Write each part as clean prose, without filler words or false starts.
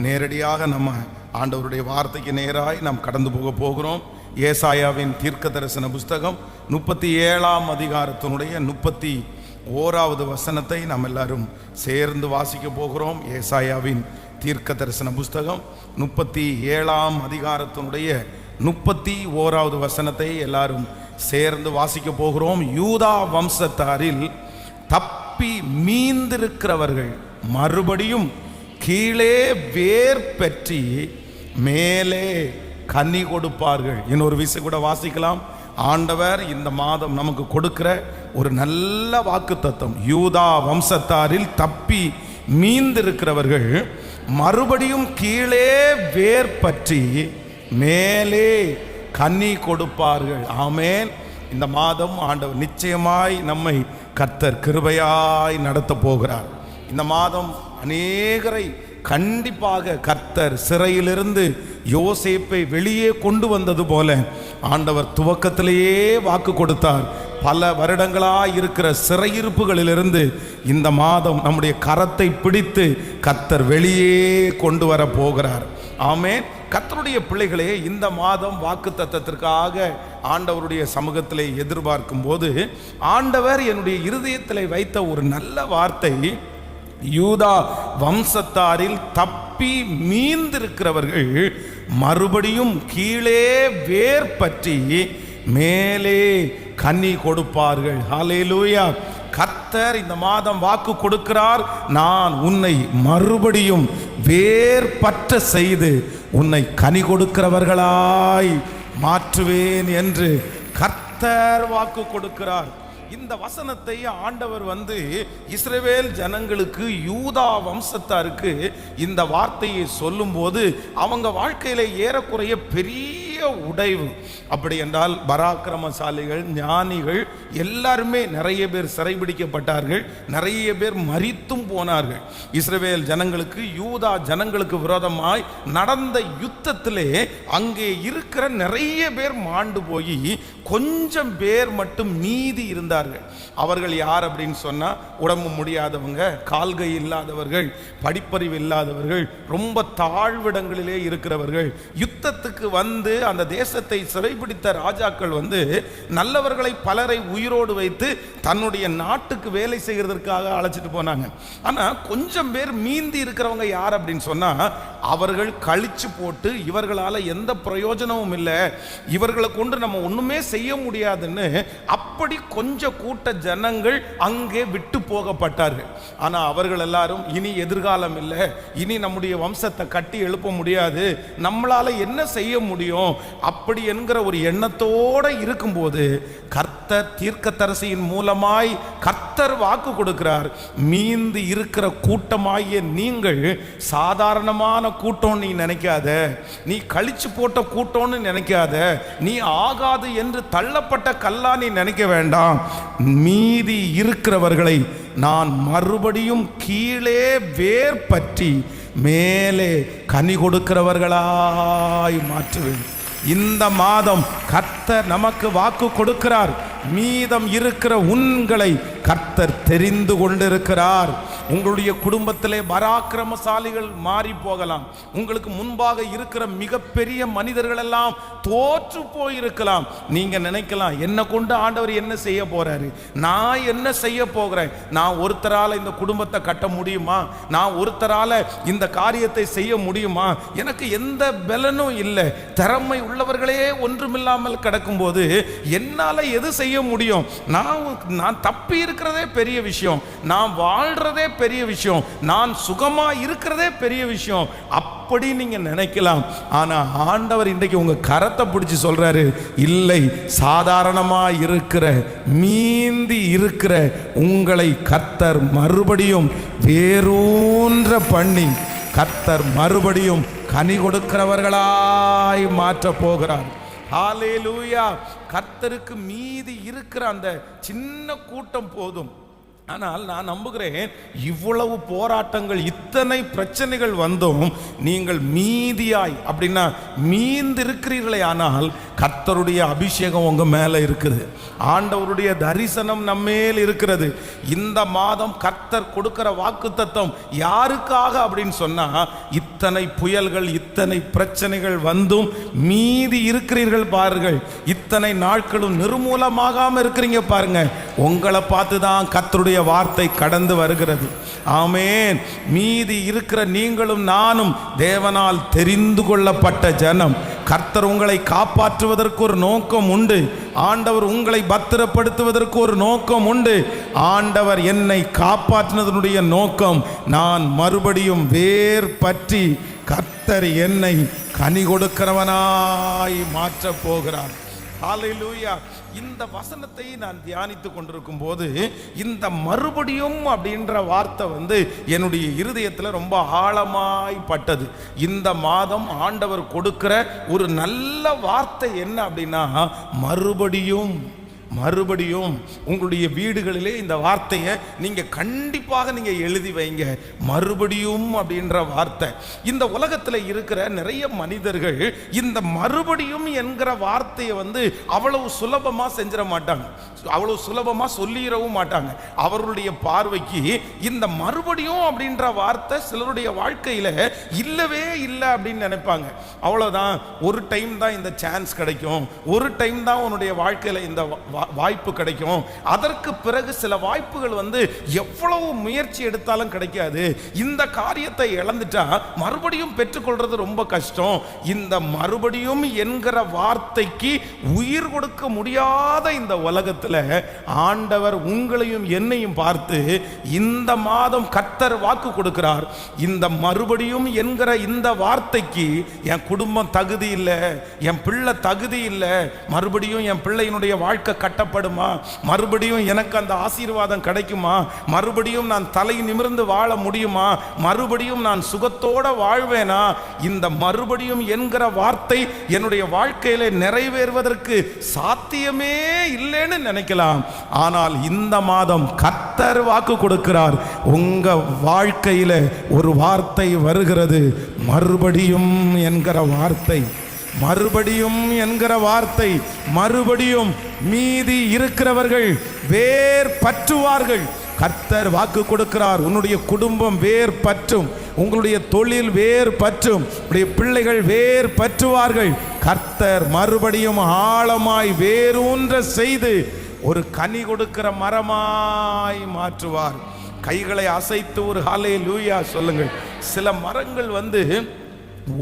நேரடியாக நம்ம ஆண்டவருடைய வார்த்தைக்கு நேராய் நாம் கடந்து போகிறோம். ஏசாயாவின் தீர்க்க தரிசன புஸ்தகம் 37ஆம் அதிகாரத்தினுடைய 31வது வசனத்தை நாம் எல்லாரும் சேர்ந்து வாசிக்க போகிறோம். ஏசாயாவின் தீர்க்க தரிசன புஸ்தகம் 37ஆம் அதிகாரத்தினுடைய 31வது வசனத்தை எல்லாரும் சேர்ந்து வாசிக்க போகிறோம். யூதா வம்சத்தாரில் தப்பி மீந்திருக்கிறவர்கள் மறுபடியும் கீழே வேர் பெற்றி மேலே கனி கொடுப்பார்கள். இன்னொரு விஷயம் கூட வாசிக்கலாம். ஆண்டவர் இந்த மாதம் நமக்கு கொடுக்கிற ஒரு நல்ல வாக்குத்தத்தம், யூதா வம்சத்தாரில் தப்பி மீந்திருக்கிறவர்கள் மறுபடியும் கீழே வேர் பற்றி மேலே கனி கொடுப்பார்கள். ஆமென். இந்த மாதம் ஆண்டவர் நிச்சயமாய் நம்மை கர்த்தர் கிருபையாய் நடத்த போகிறார். இந்த மாதம் அநேகரை கண்டிப்பாக கர்த்தர் சிறையிலிருந்து யோசேப்பை வெளியே கொண்டு வந்தது போல ஆண்டவர் துவக்கத்திலேயே வாக்கு கொடுத்தார். பல வருடங்களாய் இருக்கிற சிறையிருப்புகளிலிருந்து இந்த மாதம் நம்முடைய கரத்தை பிடித்து கர்த்தர் வெளியே கொண்டு வர போகிறார். ஆமென். கர்த்தருடைய பிள்ளைகளே, இந்த மாதம் வாக்கு தத்தத்திற்காக ஆண்டவருடைய சமூகத்திலே எதிர்பார்க்கும் போது ஆண்டவர் என்னுடைய இருதயத்திலே வைத்த ஒரு நல்ல வார்த்தை, யூதா வம்சத்தாரில் தப்பி மீந்திருக்கிறவர்கள் மறுபடியும் கீழே வேர் பற்றி மேலே கனி கொடுப்பார்கள். ஹல்லேலூயா. கர்த்தர் இந்த மாதம் வாக்கு கொடுக்கிறார், நான் உன்னை மறுபடியும் வேர் பற்ற செய்து உன்னை கனி கொடுக்கிறவர்களாய் மாற்றுவேன் என்று கர்த்தர் வாக்கு கொடுக்கிறார். இந்த வசனத்தை ஆண்டவர் இஸ்ரவேல் ஜனங்களுக்கு, யூதா வம்சத்தாருக்கு இந்த வார்த்தையை சொல்லும்போது அவங்க வாழ்க்கையில ஏறக்குறைய பெரிய உடைவு. அப்படி என்றால் பராக்கிரமசாலிகள், ஞானிகள் எல்லாருமே நிறைய பேர் சிறைபிடிக்கப்பட்டார்கள், நிறைய பேர் மரித்தும் போனார்கள். இஸ்ரவேல் ஜனங்களுக்கு, யூதா ஜனங்களுக்கு விரோதமாய் நடந்த யுத்தத்திலே அங்கே இருக்கிற நிறைய பேர் மாண்டு போய் கொஞ்சம் பேர் மட்டும் மீதி இருந்தார்கள். அவர்கள் யார் அப்படின்னு சொன்னா, உடம்பு முடியாதவங்க, கால்கை இல்லாதவர்கள், படிப்பறிவு இல்லாதவர்கள், ரொம்ப தாழ்விடங்களிலே இருக்கிறவர்கள். யுத்தத்துக்கு அந்த தேசத்தை சிறைபிடித்த ராஜாக்கள் நல்லவர்களை பலரை உயிரோடு வைத்து தன்னுடைய நாட்டுக்கு வேலை செய்கிறதற்காக அழைச்சிட்டு போனாங்க. ஆனா கொஞ்சம் பேர் மீந்தி இருக்கிறவங்க யார் அப்படின்னு சொன்னா, அவர்கள் கழிச்சு போட்டு இவர்களால எந்த பிரயோஜனமும் இல்லை, இவர்களை கொண்டு நம்ம ஒண்ணுமே செய்ய முடியாதுன்னு அப்படி கொஞ்சம் கூட்ட ஜனங்கள் அங்கே விட்டு போகப்பட்டார்கள். ஆனா அவர்கள் எல்லாரும் இனி எதிர்காலம் இல்லை, இனி நம்முடைய வம்சத்தை கட்டி எழுப்ப முடியாது, நம்மளால என்ன செய்ய முடியும் அப்படி என்கிற ஒரு எண்ணத்தோட இருக்கும்போது கர்த்தர் தீர்க்கதரிசியின் மூலமாய் கர்த்தர் வாக்கு கொடுக்கிறார், மீந்து இருக்கிற கூட்டமாகிய நீங்கள் சாதாரணமான கூட்டம் நீ நினைக்காத, நீ கழிச்சு போட்ட கூட்டம்னு நினைக்காத, நீ ஆகாது என்று தள்ளப்பட்ட கல்லா நீ நினைக்க வேண்டாம். மீதி இருக்கிறவர்களை நான் மறுபடியும் கீழே வேர் பற்றி மேலே கனி கொடுக்கிறவர்களாய் மாற்றுவேன். இந்த மாதம் கர்த்தர் நமக்கு வாக்கு கொடுக்கிறார், மீதம் இருக்கிற உங்களை கர்த்தர் தெரிந்து கொண்டிருக்கிறார். உங்களுடைய குடும்பத்திலே பராக்கிரமசாலிகள் மாறி போகலாம், உங்களுக்கு முன்பாக இருக்கிற மிகப்பெரிய மனிதர்கள் எல்லாம் தோற்று போயிருக்கலாம். நீங்க நினைக்கலாம், என்ன கொண்டு ஆண்டவர் என்ன செய்ய போறாரு, நான் என்ன செய்ய போகிறேன், நான் ஒருத்தரால இந்த குடும்பத்தை கட்ட முடியுமா, நான் ஒருத்தரால இந்த காரியத்தை செய்ய முடியுமா, எனக்கு எந்த பலனும் இல்லை, திறமை உள்ளவர்களே ஒன்றுமில்லாமல் கிடக்கும் போது என்னால எது செய்ய முடியும், நான் தப்பி இருக்கிறதே பெரிய விஷயம், நான் வாழ்றதே பெரிய விஷயம், நான் சுகமா இருக்கிறதே பெரிய விஷயம், அப்படி நீங்க நினைக்கலாம். ஆனா ஆண்டவர் இன்றைக்கு உங்க கரத்தை பிடிச்சு சொல்றாரு, இல்லை, சாதாரணமா இருக்கிற மீந்தி இருக்கிற உங்களை கர்த்தர் மறுபடியும் வேரூன்ற பண்ணி கர்த்தர் மறுபடியும் கனி கொடுக்கிறவர்களாய் மாற்ற போகிறார். ஹல்லேலூயா. கர்த்தருக்கு மீதி இருக்கிற அந்த சின்ன கூட்டம் போதும். ஆனால் நான் நம்புகிறேன், இவ்வளவு போராட்டங்கள், இத்தனை பிரச்சனைகள் வந்தும் நீங்கள் மீதியாய், அப்படின்னா மீந்திருக்கிறீர்களே, ஆனால் கர்த்தருடைய அபிஷேகம் உங்க மேல இருக்குது. ஆண்டவருடைய தரிசனம் நம்மேல் இருக்கிறது. இந்த மாதம் கர்த்தர் கொடுக்கிற வாக்குத்தத்தம் யாருக்காக அப்படின்னு சொன்னா, இத்தனை புயல்கள் இத்தனை பிரச்சனைகள் வந்தும் மீதி இருக்கிறீர்கள் பாருங்கள், இத்தனை நாட்களும் நிர்மூலமாகாம இருக்கிறீங்க பாருங்க, உங்களை பார்த்து தான் கர்த்தருடைய வார்த்தை கடந்து வருகிறது. ஆமென். மீதி இருக்கிற நீங்களும் நானும் தேவனால் தெரிந்து கொள்ளப்பட்ட ஜனம். கர்த்தர் உங்களை காப்பாற்றுவதற்கு ஒரு நோக்கம் உண்டு. ஆண்டவர் உங்களை பத்திரப்படுத்துவதற்கு ஒரு நோக்கம் உண்டு. ஆண்டவர் என்னை காப்பாற்றினதனுடைய நோக்கம், நான் மறுபடியும் வேர் பற்றி கர்த்தர் என்னை கனி கொடுக்கிறவனாய் மாற்றப் போகிறார். ஹல்லேலூயா. இந்த வசனத்தை நான் தியானித்து கொண்டிருக்கும் போது இந்த மறுபடியும் அப்படின்ற வார்த்தை என்னுடைய இருதயத்தில் ரொம்ப ஆழமாய் பட்டது. இந்த மாதம் ஆண்டவர் கொடுக்கிற ஒரு நல்ல வார்த்தை என்ன அப்படின்னா, மறுபடியும். மறுபடியும் உங்களுடைய வீடுகளிலே இந்த வார்த்தையை நீங்க கண்டிப்பாக நீங்க எழுதி வைங்க. மறுபடியும் அப்படின்ற வார்த்தை. இந்த உலகத்தில் இருக்கிற நிறைய மனிதர்கள் இந்த மறுபடியும் என்கிற வார்த்தையை அவ்வளவு சுலபமா செஞ்சிட மாட்டாங்க, அவ்வளவு சுலபமா சொல்லிடவும் மாட்டாங்க. அவர்களுடைய பார்வைக்கு இந்த மறுபடியும் அப்படின்ற வார்த்தை சிலருடைய வாழ்க்கையில இல்லவே இல்லை அப்படின்னு நினைப்பாங்க. அவ்வளவுதான், ஒரு டைம் தான் இந்த சான்ஸ் கிடைக்கும், ஒரு டைம் தான் உன்னுடைய வாழ்க்கையில இந்த வாய்ப்பு கிடைக்கும், அதற்கு பிறகு சில வாய்ப்புகள் எவ்வளவு முயற்சி எடுத்தாலும் கிடைக்காது. இந்த காரியத்தை இழந்துட்டா மறுபடியும் பெற்றுக்கொள்றது ரொம்ப கஷ்டம். இந்த மறுபடியும் என்கிற வார்த்தைக்கு உயிர் கொடுக்க முடியாத இந்த உலகத்தில் ஆண்டவர் உங்களையும் என்னையும் பார்த்து இந்த மாதம் கர்த்தர் வாக்கு கொடுக்கிறார். இந்த மறுபடியும் என்கிற இந்த வார்த்தைக்கு என் குடும்பம் தகுதி இல்லை, என் பிள்ளை தகுதி இல்லை, மறுபடியும் என் பிள்ளையினுடைய வாழ்க்கை கட்டப்படுமா, மறுபடியும் எனக்கு அந்த ஆசீர்வாதம் கிடைக்குமா, மறுபடியும் நான் தலை நிமிர்ந்து வாழ முடியுமா, மறுபடியும் நான் சுகத்தோட வாழ்வேனா, இந்த மறுபடியும் என்கிற வார்த்தை என்னுடைய வாழ்க்கையில நிறைவேறுவதற்கு சாத்தியமே இல்லைன்னு நினைக்கலாம். ஆனால் இந்த மாதம் கர்த்தர் வாக்கு கொடுக்கிறார். உங்க வாழ்க்கையில ஒரு வார்த்தை வருகிறது, மறுபடியும் என்கிற வார்த்தை. மறுபடியும் என்கிற வார்த்தை. மறுபடியும் மீதி இருக்கிறவர்கள் வேர் பற்றுவார்கள். கர்த்தர் வாக்கு கொடுக்கிறார். உன்னுடைய குடும்பம் வேர் பற்றும், உங்களுடைய தொழில் வேர் பற்றும், உங்களுடைய பிள்ளைகள் வேர் பற்றுவார்கள். கர்த்தர் மறுபடியும் ஆழமாய் வேரூன்ற செய்து ஒரு கனி கொடுக்கிற மரமாய் மாற்றுவார். கைகளை அசைத்து ஒரு ஹல்லேலூயா சொல்லுங்கள். சில மரங்கள்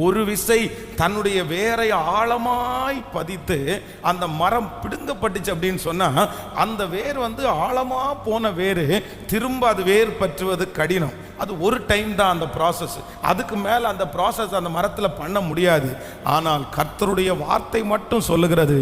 ஒரு விசை தன்னுடைய வேரை ஆழமாய் பதித்து அந்த மரம் பிடுங்கப்பட்டுச்சு அப்படின்னு சொன்னா, அந்த வேர் ஆழமா போன வேறு திரும்ப அது வேர் பற்றுவது கடினம். அது ஒரு டைம் தான் அந்த ப்ராசஸ், அதுக்கு மேலே அந்த ப்ராசஸ் அந்த மரத்தில் பண்ண முடியாது. ஆனால் கர்த்தருடைய வார்த்தை மட்டும் சொல்லுகிறது,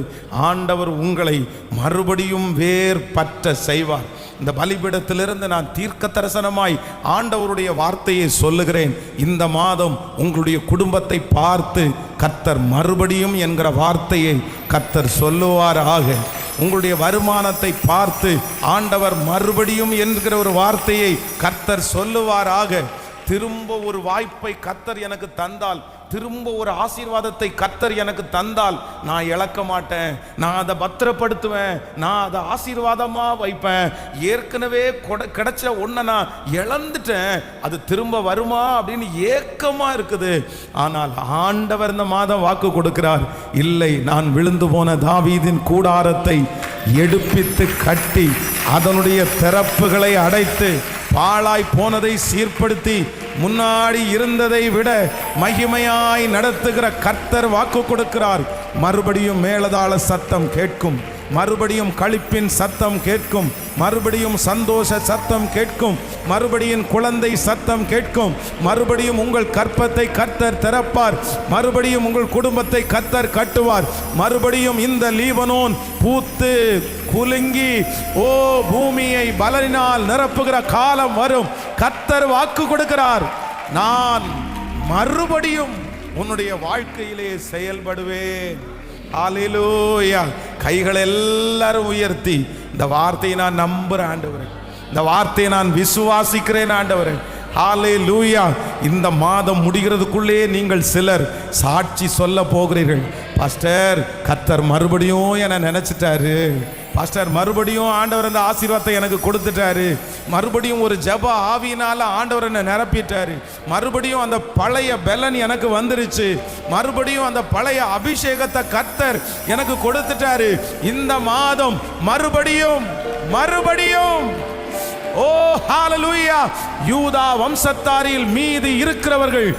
ஆண்டவர் உங்களை மறுபடியும் வேர் பற்ற செய்வார். இந்த பலிபீடத்திலிருந்து நான் தீர்க்க தரிசனமாய் ஆண்டவருடைய வார்த்தையை சொல்லுகிறேன். இந்த மாதம் உங்களுடைய குடும்பத்தை பார்த்து கர்த்தர் மறுபடியும் என்கிற வார்த்தையை கர்த்தர் சொல்லுவாராக. உங்களுடைய வருமானத்தை பார்த்து ஆண்டவர் மறுபடியும் என்கிற ஒரு வார்த்தையை கர்த்தர் சொல்லுவாராக. திரும்ப ஒரு வாய்ப்பை கர்த்தர் எனக்கு தந்தால், திரும்ப ஒரு ஆசீர்வாதத்தை கர்த்தர் எனக்கு தந்தால் நான் இழக்க மாட்டேன், நான் அதை பத்திரப்படுத்துவேன், நான் அதை ஆசீர்வாதமா வைப்பேன். ஏற்கனவே கிடைச்ச ஒன்றை நான் இழந்துட்டேன், அது திரும்ப வருமா அப்படின்னு ஏக்கமா இருக்குது. ஆனால் ஆண்டவர் இந்த மாதம் வாக்கு கொடுக்கிறார், இல்லை, நான் விழுந்து போன தாவீதின் கூடாரத்தை எடுப்பித்து கட்டி அதனுடைய திறப்புகளை அடைத்து பாழாய் போனதை சீர்படுத்தி முன்னாடி இருந்ததை விட மகிமையாய் நடத்துகிற கர்த்தர் வாக்கு கொடுக்கிறார். மறுபடியும் மேலதாள சத்தம் கேட்கும், மறுபடியும் களிப்பின் சத்தம் கேட்கும், மறுபடியும் சந்தோஷ சத்தம் கேட்கும், மறுபடியும் குழந்தை சத்தம் கேட்கும், மறுபடியும் உங்கள் கற்பத்தை கர்த்தர் திறப்பார், மறுபடியும் உங்கள் குடும்பத்தை கர்த்தர் கட்டுவார், மறுபடியும் இந்த லீபனோன் பூத்து குலுங்கி பூமியை பலனினால் நிரப்புகிற காலம் வரும். கர்த்தர் வாக்கு கொடுக்கிறார், நான் மறுபடியும் உன்னுடைய வாழ்க்கையிலே செயல்படுவேன். ஹல்லேலூயா. கைகளை எல்லாரும் உயர்த்தி இந்த வார்த்தையை நான் நம்புறேன் ஆண்டவரே, இந்த வார்த்தையை நான் விசுவாசிக்கிறேன் ஆண்டவரே. ஹல்லேலூயா. இந்த மாதம் முடிகிறதுக்குள்ளே நீங்கள் சிலர் சாட்சி சொல்ல போகிறீர்கள். பாஸ்டர், கர்த்தர் மறுபடியும் என்னை நினைச்சிட்டாரு. பாஸ்டர், மறுபடியும் ஆண்டவர் அந்த ஆசீர்வாதத்தை எனக்கு கொடுத்துட்டாரு. மறுபடியும் ஒரு ஜெப ஆவியினால ஆண்டவர் என்னை நிரப்பிட்டாரு. மறுபடியும் அந்த பழைய பெலன் எனக்கு வந்துருச்சு. மறுபடியும் அந்த பழைய அபிஷேகத்தை கர்த்தர் எனக்கு கொடுத்துட்டாரு. இந்த மாதம் மறுபடியும் ஓ ஹல்லேலூயா, யூதா வம்சத்தாரில் மீது இருக்கிறவர்கள்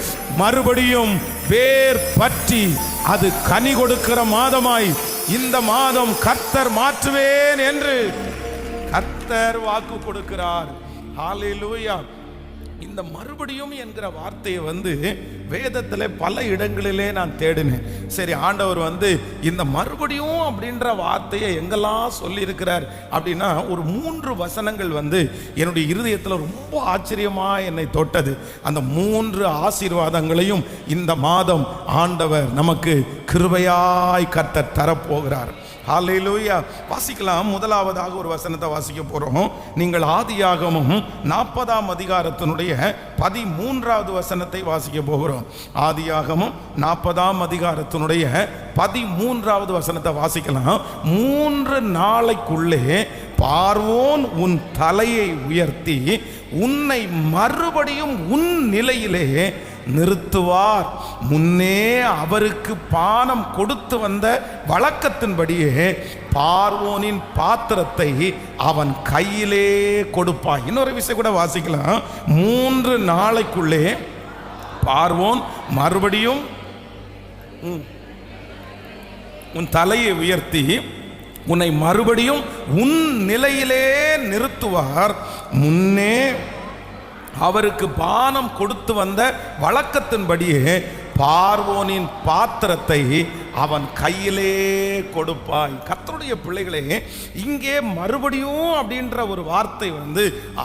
மறுபடியும் வேர் பற்றி அது கனி கொடுக்கிற மாதமாய் இந்த மாதம் கர்த்தர் மாற்றுவேன் என்று கர்த்தர் வாக்கு கொடுக்கிறார். ஹல்லேலூயா. இந்த மறுபடியும் என்கிற வார்த்தையை வேதத்தில் பல இடங்களிலே நான் தேடினேன். சரி, ஆண்டவர் இந்த மறுபடியும் அப்படின்ற வார்த்தையை எங்கெல்லாம் சொல்லியிருக்கிறார் அப்படின்னா, ஒரு 3 வசனங்கள் என்னுடைய இருதயத்தில் ரொம்ப ஆச்சரியமாக என்னை தொட்டது. அந்த 3 ஆசீர்வாதங்களையும் இந்த மாதம் ஆண்டவர் நமக்கு கிருபையாய் கர்த்தர் தரப்போகிறார். ஹல்லேலூயா. வாசிக்கலாம். முதலாவதாக ஒரு வசனத்தை வாசிக்க போறோம். நீங்கள் ஆதியாகமம் 40ஆம் அதிகாரத்தினுடைய 13வது வசனத்தை வாசிக்க போகிறோம். ஆதியாகமம் 40ஆம் அதிகாரத்தினுடைய 13வது வசனத்தை வாசிக்கலாம். 3 நாளைக்குள்ளே பார்வோன் உன் தலையை உயர்த்தி உன்னை மறுபடியும் உன் நிலையிலே நிறுத்துவார். முன்னே அவருக்கு பானம் கொடுத்து வந்த வழக்கத்தின்படியே பார்வோனின் பாத்திரத்தை அவன் கையிலே கொடுப்பான். இன்னொரு விஷயம் கூட வாசிக்கலாம். 3 நாளைக்குள்ளே பார்வோன் மறுபடியும் உன் தலையை உயர்த்தி உன்னை மறுபடியும் உன் நிலையிலே நிறுத்துவார். முன்னே அவருக்கு பானம் கொடுத்து வந்த வழக்கத்தின்படியே பார்வோனின் பாத்திரத்தை அவன் கையிலே கொடுப்பாய். கர்த்தருடைய பிள்ளைகளே, இங்கே மறுபடியும் அப்படின்ற ஒரு வார்த்தை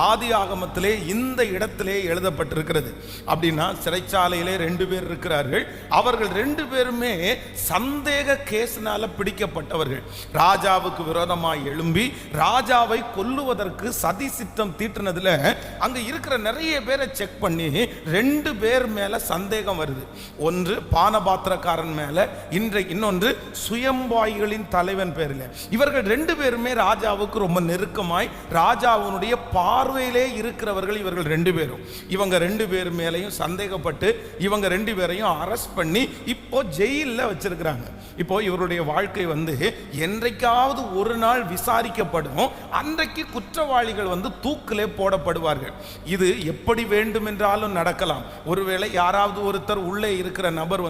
ஆதி ஆகமத்திலே இந்த இடத்திலே எழுதப்பட்டிருக்கிறது. அப்படின்னா சிறைச்சாலையிலே 2 பேர் இருக்கிறார்கள். அவர்கள் 2 பேருமே சந்தேக கேஸினால பிடிக்கப்பட்டவர்கள். ராஜாவுக்கு விரோதமாய் எழும்பி ராஜாவை கொல்லுவதற்கு சதி சித்தம் தீட்டினதுல அங்க இருக்கிற நிறைய பேரை செக் பண்ணி 2 பேர் மேல சந்தேகம் வருது. ஒன்று பானபாத்திரக்காரன் மேல, இன்னொன்று சுயம்பாய்களின் தலைவன் பேரில். இவர்கள் 2 பேருமே ராஜாவுக்கு ரொம்ப நெருக்கமாய் ராஜாவுடைய பார்வையிலே இருக்கிறவர்கள். இவர்கள் 2 பேரும் இவங்க 2 பேர் மேலையும் சந்தேகப்பட்டு இவங்க 2 பேரையும் அரெஸ்ட் பண்ணி இப்போ ஜெயிலில் வச்சிருக்கிறாங்க. இப்போ இவருடைய வாழ்க்கை என்றைக்காவது ஒரு நாள் விசாரிக்கப்படும். அன்றைக்கு குற்றவாளிகள் தூக்கிலே போடப்படுவார்கள். இது எப்படி வேண்டுமென்றாலும் நடக்கலாம். ஒருவேளை யாராவது ஒருத்தர் உள்ளே இருக்கிற நபர்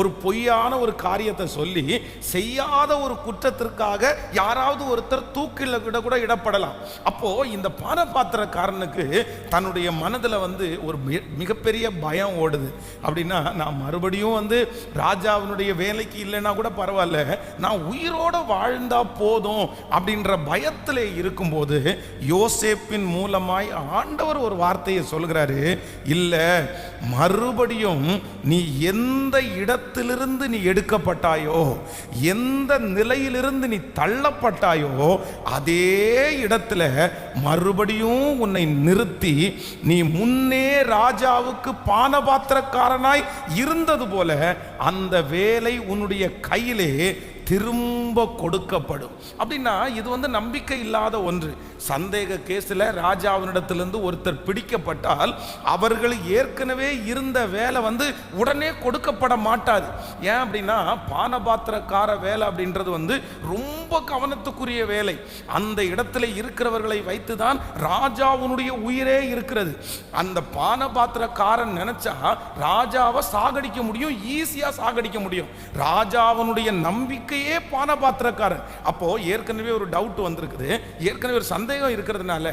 ஒரு பொய்யான ஒரு காரியத்தை சொல்லி செய்யாத ஒரு குற்றத்திற்காக யாராவது ஒருத்தர் தூக்கில கூட இடப்படலாம். அப்போ இந்த பானபாத்திரக்காரனுக்கு தன்னுடைய மனதில் ஒரு மிகப்பெரிய பயம் ஓடுது. அப்படின்னா, நான் மறுபடியும் ராஜாவினுடைய வேலைக்கு இல்லைன்னா கூட பரவாயில்ல, நான் உயிரோட வாழ்ந்தா போதும் அப்படின்ற பயத்திலே இருக்கும்போது யோசேப்பின் மூலமாய் ஆண்டவர் ஒரு வார்த்தையை சொல்கிறாரு. இல்ல, மறுபடியும் நீ எந்த இடத்திலிருந்து நீ எடுக்கப்பட்டாயோ, எந்த நிலையிலிருந்து நீ தள்ளப்பட்டாயோ, அதே இடத்துல மறுபடியும் உன்னை நிறுத்தி நீ முன்னே ராஜாவுக்கு பானபாத்திரக்காரனாய் இருந்தது போல அந்த வேலை உன்னுடைய கையிலே திரும்ப கொடுக்கப்படும். அப்படின்னா இது நம்பிக்கை இல்லாத ஒன்று. சந்தேக கேஸில் ராஜாவினிடத்திலிருந்து ஒருத்தர் பிடிக்கப்பட்டால் அவர்கள் ஏற்கனவே இருந்த வேலை உடனே கொடுக்கப்பட மாட்டாது. ஏன் அப்படின்னா, பானபாத்திரக்கார வேலை அப்படின்றது ரொம்ப கவனத்துக்குரிய வேலை. அந்த இடத்துல இருக்கிறவர்களை வைத்துதான் ராஜாவுடைய உயிரே இருக்கிறது. அந்த பானபாத்திரக்காரன் நினைச்சா ராஜாவை சாகடிக்க முடியும், ஈஸியா சாகடிக்க முடியும். ராஜாவுடைய நம்பிக்கையே பானபாத்திரக்காரன். அப்போ ஏற்கனவே ஒரு டவுட் வந்திருக்குது, ஏற்கனவே ஒரு சந்தேகம் இருக்கிறதுனால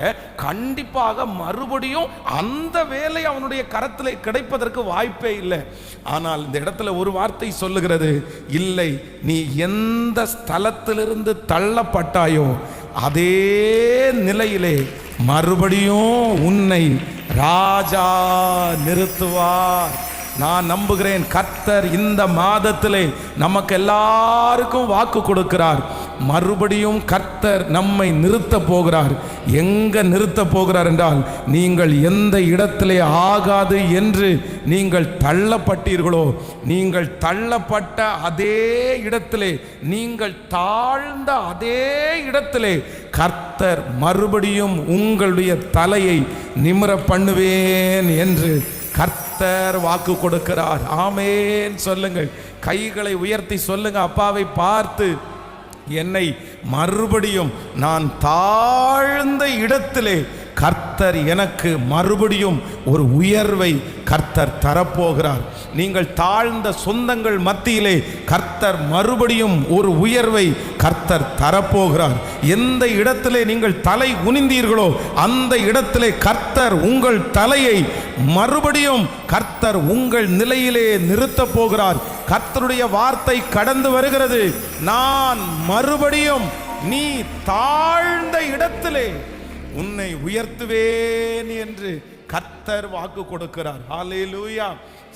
கண்டிப்பாக மறுபடியும் அந்த வேலை அவனுடைய கரத்தில் கிடைப்பதற்கு வாய்ப்பே இல்லை. ஆனால் இந்த இடத்துல ஒரு வார்த்தை சொல்லுகிறது, இல்லை, நீ எந்த ஸ்தலத்திலிருந்து தள்ளப்பட்டாயோ அதே நிலையிலே மறுபடியும் உன்னை ராஜா நிறுத்துவார். நான் நம்புகிறேன், கர்த்தர் இந்த மாதத்திலே நமக்கு எல்லாருக்கும் வாக்கு கொடுக்கிறார். மறுபடியும் கர்த்தர் நம்மை நிறுத்த போகிறார். எங்க நிறுத்த போகிறார் என்றால், நீங்கள் எந்த இடத்திலே ஆகாது என்று நீங்கள் தள்ளப்பட்டீர்களோ, நீங்கள் தள்ளப்பட்ட அதே இடத்திலே, நீங்கள் தாழ்ந்த அதே இடத்திலே கர்த்தர் மறுபடியும் உங்களுடைய தலையை நிமிர பண்ணுவேன் என்று கர்த்தர் வாக்கு கொடுக்கிறார். ஆமென் சொல்லுங்கள். கைகளை உயர்த்தி சொல்லுங்க. அப்பாவை பார்த்து, என்னை மறுபடியும் நான் தாழ்ந்த இடத்திலே கர்த்தர் எனக்கு மறுபடியும் ஒரு உயர்வை கர்த்தர் தரப்போகிறார். நீங்கள் தாழ்ந்த சொந்தங்கள் மத்தியிலே கர்த்தர் மறுபடியும் ஒரு உயர்வை கர்த்தர் தரப்போகிறார். எந்த இடத்திலே நீங்கள் தலை குனிந்தீர்களோ அந்த இடத்திலே கர்த்தர் உங்கள் தலையை மறுபடியும் கர்த்தர் உங்கள் நிலையிலே நிறுத்த போகிறார். கர்த்தருடைய வார்த்தை கடந்து வருகிறது. நான் மறுபடியும் நீ தாழ்ந்த இடத்திலே உன்னை உயர்த்துவேன் என்று கர்த்தர் வாக்கு கொடுக்கிறார். ஹல்லேலூயா.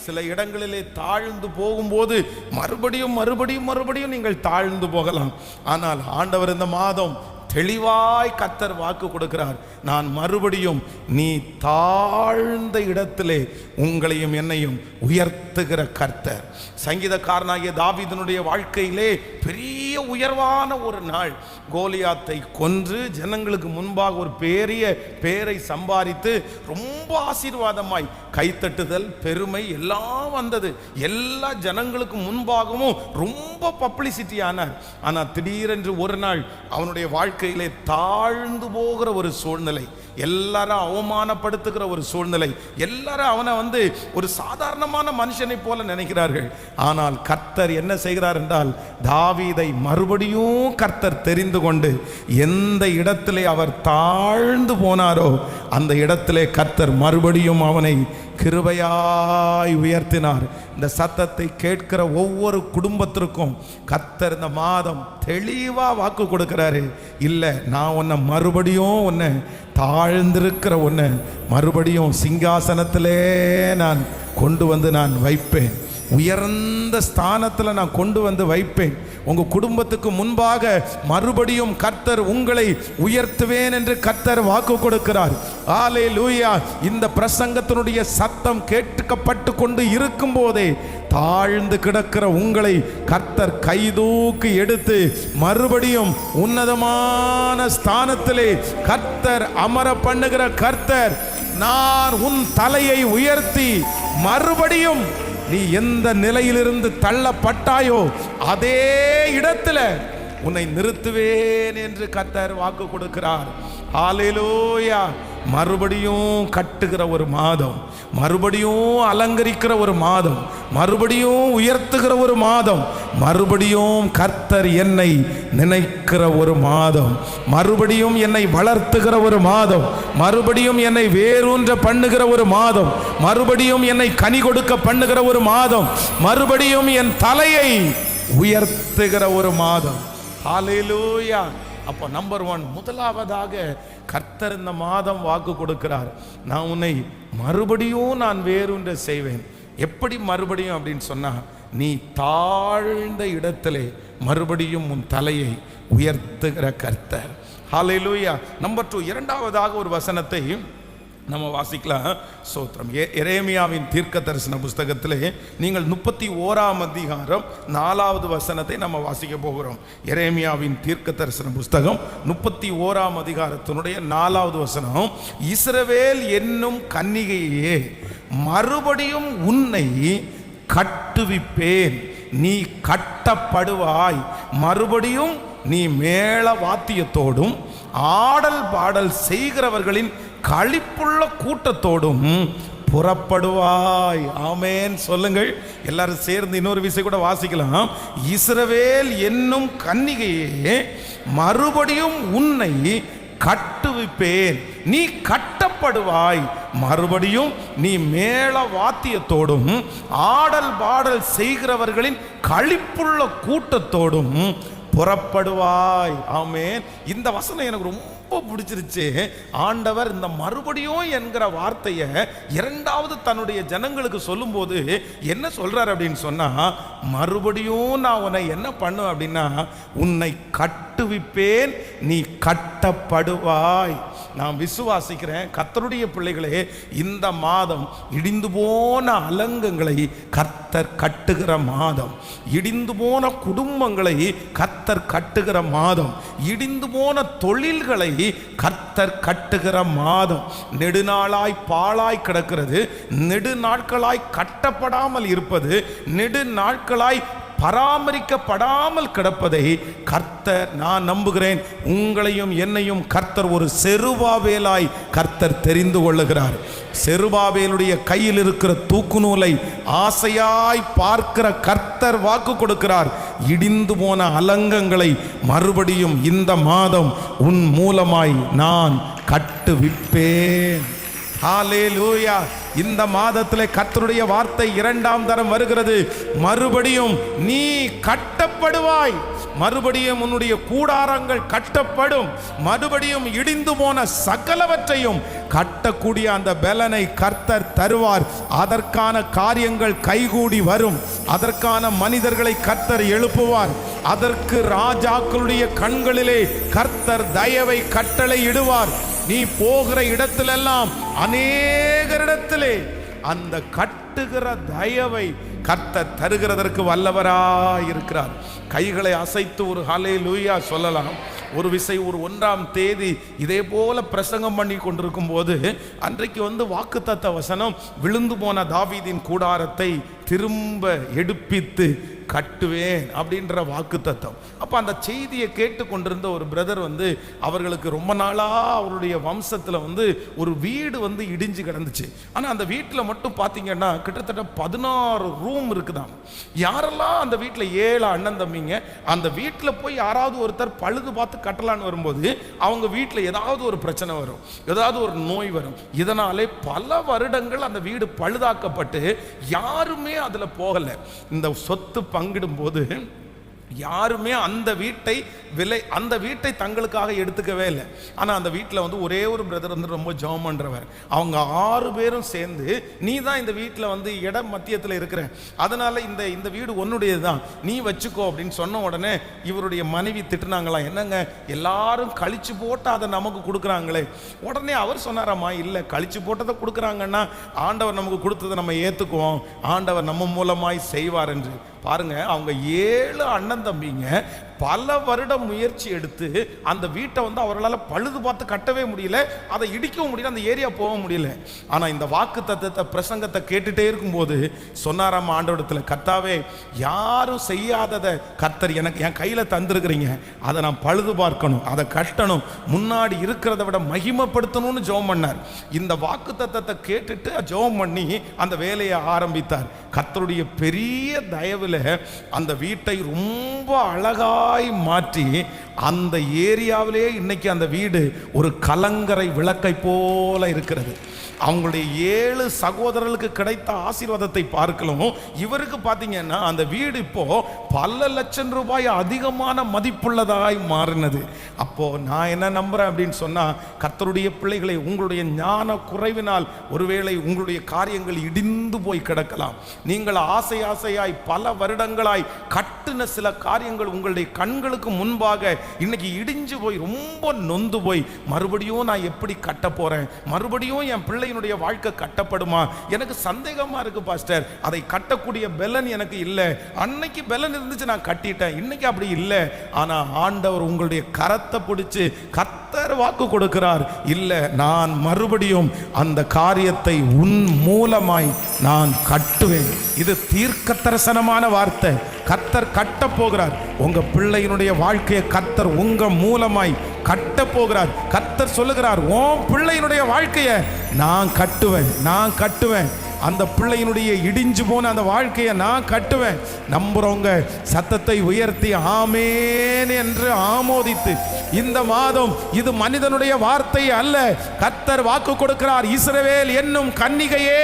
சில இடங்களிலே தாழ்ந்து போகும்போது மறுபடியும் நீங்கள் தாழ்ந்து போகலாம். ஆனால் ஆண்டவர் இந்த மாதம் தெளிவாய் கர்த்தர் வாக்கு கொடுக்கிறார். நான் மறுபடியும் நீ தாழ்ந்த இடத்திலே உங்களையும் என்னையும் உயர்த்துகிற கர்த்தர். சங்கீதக்காரனாகிய தாவீதினுடைய வாழ்க்கையிலே பெரிய உயர்வான ஒரு நாள். கோலியாத்தை கொன்று ஜனங்களுக்கு முன்பாக ஒரு பெரிய பேரை சம்பாதித்து ரொம்ப ஆசீர்வாதமாய் கைத்தட்டுதல், பெருமை எல்லாம் வந்தது. எல்லா ஜனங்களுக்கு முன்பாகவும் ரொம்ப பப்ளிசிட்டி ஆனார். ஆனால் திடீரென்று ஒரு நாள் அவனுடைய வாழ்க்கையிலே தாழ்ந்து போகிற ஒரு சூழ்நிலை, எல்லாரும் அவமானப்படுத்துகிற ஒரு சூழ்நிலை, எல்லாரும் அவனை ஒரு சாதாரணமான மனுஷனை போல நினைக்கிறார்கள். ஆனால் கர்த்தர் என்ன செய்கிறார் என்றால், தாவீதை மறுபடியும் கர்த்தர் தெரிந்து கொண்டு எந்த இடத்திலே அவர் தாழ்ந்து போனாரோ அந்த இடத்திலே கர்த்தர் மறுபடியும் அவனை கிருபையாய் உயர்த்தினார். இந்த சத்தத்தை கேட்கிற ஒவ்வொரு குடும்பத்திற்கும் கர்த்தர் இந்த மாதம் தெளிவா வாக்கு கொடுக்கிறாரு. இல்லை, நான் உன்னை மறுபடியும் உன்னை தாழ்ந்திருக்கிற உன்னை மறுபடியும் சிங்காசனத்திலே நான் கொண்டு வந்து நான் வைப்பேன். உயர்ந்த ஸ்தானத்தில் நான் கொண்டு வந்து வைப்பேன். உங்கள் குடும்பத்துக்கு முன்பாக மறுபடியும் கர்த்தர் உங்களை உயர்த்துவேன் என்று கர்த்தர் வாக்கு கொடுக்கிறார். ஹல்லேலூயா. இந்த பிரசங்கத்தினுடைய சத்தம் கேட்கப்பட்டு கொண்டு இருக்கும் போதே தாழ்ந்து கிடக்கிற உங்களை கர்த்தர் கைதூக்கி எடுத்து மறுபடியும் உன்னதமான ஸ்தானத்திலே கர்த்தர் அமர பண்ணுகிற கர்த்தர். நான் உன் தலையை உயர்த்தி மறுபடியும் நீ எந்த நிலையிலிருந்து தள்ளப்பட்டாயோ அதே இடத்துல உன்னை நிறுத்துவேன் என்று கர்த்தர் வாக்கு கொடுக்கிறார். ஹல்லேலூயா. மறுபடியும் கட்டுகிற ஒரு மாதம், மறுபடியும் அலங்கரிக்கிற ஒரு மாதம், மறுபடியும் உயர்த்துகிற ஒரு மாதம், மறுபடியும் கர்த்தர் என்னை நினைக்கிற ஒரு மாதம், மறுபடியும் என்னை வளர்த்துகிற ஒரு மாதம், மறுபடியும் என்னை வேரூன்ற பண்ணுகிற ஒரு மாதம், மறுபடியும் என்னை கனி கொடுக்க பண்ணுகிற ஒரு மாதம், மறுபடியும் என் தலையை உயர்த்துகிற ஒரு மாதம். ஹல்லேலூயா. அப்போ நம்பர் 1, முதலாவதாக கர்த்தர் இந்த மாதம் வாக்கு கொடுக்கிறார். நான் உன்னை மறுபடியும் நான் வேறொன்ற செய்வேன். எப்படி மறுபடியும் அப்படின்னு சொன்னா, நீ தாழ்ந்த இடத்திலே மறுபடியும் உன் தலையை உயர்த்துகிற கர்த்தர். ஹல்லேலூயா. நம்பர் 2, இரண்டாவதாக ஒரு வசனத்தை நம்ம வாசிக்கலாம். ஸ்தோத்திரம். எரேமியாவின் தீர்க்க தரிசன புஸ்தகத்திலே நீங்கள் 31ஆம் அதிகாரம் 4வது வசனத்தை நம்ம வாசிக்க போகிறோம். எரேமியாவின் தீர்க்க தரிசன புஸ்தகம் 31ஆம் அதிகாரத்தினுடைய 4வது வசனம். இஸ்ரவேல் என்னும் கன்னிகையே, மறுபடியும் உன்னை கட்டுவிப்பேன், நீ கட்டப்படுவாய். மறுபடியும் நீ மேள வாத்தியத்தோடும் ஆடல் பாடல் செய்கிறவர்களின் களிப்புள்ள கூட்டத்தோடும் புறப்படுவாய். ஆமென் சொல்லுங்கள். எல்லாரும் சேர்ந்து இன்னொரு விஷயம் கூட வாசிக்கலாம். இஸ்ரவேல் என்னும் கன்னிகையே, மறுபடியும் உன்னை கட்டுவிப்பேன், நீ கட்டப்படுவாய். மறுபடியும் நீ மேள வாத்தியத்தோடும் ஆடல் பாடல் செய்கிறவர்களின் களிப்புள்ள கூட்டத்தோடும் புறப்படுவாய். ஆமென். இந்த வசனம் எனக்கு ரொம்ப பிடிச்சிருச்சு. ஆண்டவர் இந்த மறுபடியும் என்கிற வார்த்தையை இரண்டாவது தன்னுடைய ஜனங்களுக்கு சொல்லும்போது என்ன சொல்றார் அப்படின்னு சொன்னா, மறுபடியும் நான் உன்னை என்ன பண்ணுவேன் அப்படின்னா, உன்னை கட்டுவிப்பேன், நீ கட்டப்படுவாய். நான் விசுவாசிக்கிறேன் கர்த்தருடைய பிள்ளைகளே, இந்த மாதம் இடிந்து போன அலங்கங்களை கர்த்தர் கட்டுகிற மாதம், இடிந்து போன குடும்பங்களை கர்த்தர் கட்டுகிற மாதம், இடிந்து போன தொழில்களை கர்த்தர் கட்டுகிற மாதம். நெடுநாளாய் பாழாய் கிடக்கிறது, நெடு நாட்களாய் கட்டப்படாமல் இருப்பது, நெடு நாட்களாய் பராமரிக்கப்படாமல் கிடப்பதை கர்த்தர், நான் நம்புகிறேன் உங்களையும் என்னையும் கர்த்தர் ஒரு செருபாபேலாய் கர்த்தர் தெரிந்து கொள்ளுகிறார். செருபாபேலுடைய கையில் இருக்கிற தூக்கு நூலை ஆசையாய் பார்க்கிற கர்த்தர் வாக்கு கொடுக்கிறார். இடிந்து போன அலங்கங்களை மறுபடியும் இந்த மாதம் உன் மூலமாய் நான் கட்டுவிப்பேன். ஹல்லேலூயா. இந்த மாதத்திலே கர்த்தருடைய வார்த்தை இரண்டாம் தரம் வருகிறது. மறுபடியும் நீ கட்டப்படுவாய், மறுபடியும் உன்னுடைய கூடாரங்கள் கட்டப்படும், மறுபடியும் இடிந்து போன சகலவற்றையும் கட்டக்கூடிய அந்த பலனை கர்த்தர் தருவார். அதற்கான காரியங்கள் கைகூடி வரும், அதற்கான மனிதர்களை கர்த்தர் எழுப்புவார். அதற்கு ராஜாக்களுடைய கண்களிலே கர்த்தர் தயவை கட்டளை இடுவார். நீ போகிற இடத்திலெல்லாம் அநேகரிடத்திலே அந்த கட்டுகிற தயவை கர்த்தர் தருகிறதற்கு வல்லவராய் இருக்கிறார். கைகளை அசைத்து ஒரு ஹல்லேலூயா சொல்லலாம். ஒரு விசை ஒரு 1ஆம் தேதி இதே போல பிரசங்கம் பண்ணி கொண்டிருக்கும் போது அன்றைக்கு வாக்குத்தத்த வசனம், விழுந்து போன தாவீதின் கூடாரத்தை திரும்ப எடுப்பித்து கட்டுவேன் அப்படின்ற வாக்குத்தத்தம். அப்போ அந்த செய்தியை கேட்டு கொண்டிருந்த ஒரு பிரதர் அவர்களுக்கு ரொம்ப நாளாக அவருடைய வம்சத்தில் ஒரு வீடு இடிஞ்சு கிடந்துச்சு. ஆனால் அந்த வீட்டில் மட்டும் பார்த்தீங்கன்னா கிட்டத்தட்ட 16 ரூம் இருக்குதாம். யாரெல்லாம் அந்த வீட்டில் 7 அண்ணன் தம்பிங்க, அந்த வீட்டில் போய் யாராவது ஒருத்தர் பழுது பார்த்து கட்டலான்னு வரும்போது அவங்க வீட்டில் ஏதாவது ஒரு பிரச்சனை வரும், ஏதாவது ஒரு நோய் வரும். இதனாலே பல வருடங்கள் அந்த வீடு பழுதாக்கப்பட்டு யாருமே அதில் போகலை. இந்த சொத்து பங்கிடும் போது யாருமே அந்த வீட்டை தங்களுக்காக எடுத்துக்கவே இல்லை. ஆனால் அந்த வீட்டில் ஒரே ஒரு பிரதர் ரொம்ப ஜெபம் பண்றவர். அவங்க 6 பேரும் சேர்ந்து, நீ தான் இந்த வீட்டில் இடம் மத்தியத்தில் இருக்கிற, அதனால இந்த வீடு உன்னுடையது தான், நீ வச்சுக்கோ அப்படின்னு சொன்ன உடனே இவருடைய மனைவி திட்டுனாங்களாம், என்னங்க எல்லாரும் கழிச்சு போட்டு அதை நமக்கு கொடுக்குறாங்களே. உடனே அவர் சொன்னாராம்மா, இல்லை கழிச்சு போட்டதை கொடுக்குறாங்கன்னா ஆண்டவர் நமக்கு கொடுத்ததை நம்ம ஏற்றுக்குவோம், ஆண்டவர் நம்ம மூலமாய் செய்வார் என்று. பாருங்க, அவங்க 7 அண்ணன் தம்பிங்க பல வருடம் முயற்சி எடுத்து அந்த வீட்டை அவர்களால் பழுது பார்த்து கட்டவே முடியல, அதை இடிக்கவும் முடியல, அந்த ஏரியா போக முடியல. ஆனால் இந்த வாக்கு தத்தத்தை பிரசங்கத்தை கேட்டுட்டே இருக்கும்போது சொன்னாராம் ஆண்டவரிடத்தில், கர்த்தாவே யாரும் செய்யாததை கர்த்தர் எனக்கு என் கையில் தந்திருக்கிறீங்க, அதை நான் பழுது பார்க்கணும், அதை கட்டணும், முன்னாடி இருக்கிறத விட மகிமைப்படுத்தணும்னு ஜெபம் பண்ணார். இந்த வாக்கு தத்தத்தை கேட்டுட்டு ஜெபம் பண்ணி அந்த வேலையை ஆரம்பித்தார். கர்த்தருடைய பெரிய தயவில் அந்த வீட்டை ரொம்ப அழகாய் மாற்றி அந்த ஏரியாவிலே இன்னைக்கு அந்த வீடு ஒரு கலங்கரை விளக்கை போல இருக்கிறது. அவங்களுடைய 7 சகோதரர்களுக்கு கிடைத்த ஆசீர்வாதத்தை பார்க்கலாம். இவருக்கு பார்த்தீங்கன்னா அந்த வீடு இப்போ பல லட்சம் ரூபாய் அதிகமான மதிப்புள்ளதாய் மாறினது. அப்போ நான் என்ன நம்புறேன் அப்படின்னு சொன்னா, கர்த்தருடைய பிள்ளைகளை, உங்களுடைய ஞான குறைவினால் ஒருவேளை உங்களுடைய காரியங்கள் இடிந்து போய் கிடக்கலாம். நீங்கள் ஆசையாய் பல வருடங்களாய் கட்டுன சில காரியங்கள் உங்களுடைய கண்களுக்கு முன்பாக இன்னைக்கு இடிஞ்சு போய் ரொம்ப நொந்து போய், மறுபடியும் நான் எப்படி கட்ட போறேன், மறுபடியும் என் பிள்ளையினுடைய வாழ்க்கை கட்டப்படுமா, எனக்கு சந்தேகமா இருக்கு பாஸ்டர், அதை கட்டக்கூடிய பெலன் எனக்கு இல்லை. அன்னைக்கு பெலன் இருந்துச்சு, நான் கட்டிட்டேன், இன்னைக்கு அப்படி இல்லை. ஆனா ஆண்டவர் உங்களுடைய கரத்தை பிடிச்சு கர்த்தர் வாக்கு கொடுக்கிறார், இல்லை நான் மறுபடியும் அந்த காரியத்தை உன் மூலமாய் நான் கட்டுவேன். இது தீர்க்க தரிசனமான வார்த்தை. கர்த்தர் கட்ட போகிறார். உங்க பிள்ளையினுடைய வாழ்க்கையை கர்த்தர் உங்க மூலமாய் கட்ட போகிறார். கர்த்தர் சொல்லுகிறார், உன் பிள்ளையினுடைய வாழ்க்கையை நான் கட்டுவேன். அந்த பிள்ளையினுடைய இடிஞ்சு போன அந்த வாழ்க்கையை நான் கட்டுவேன். நம்புறவங்க சத்தத்தை உயர்த்தி ஆமேன் என்று ஆமோதித்து, இந்த மாதம் இது மனிதனுடைய வார்த்தை அல்ல, கர்த்தர் வாக்கு கொடுக்கிறார். இஸ்ரவேல் என்னும் கன்னிகையே,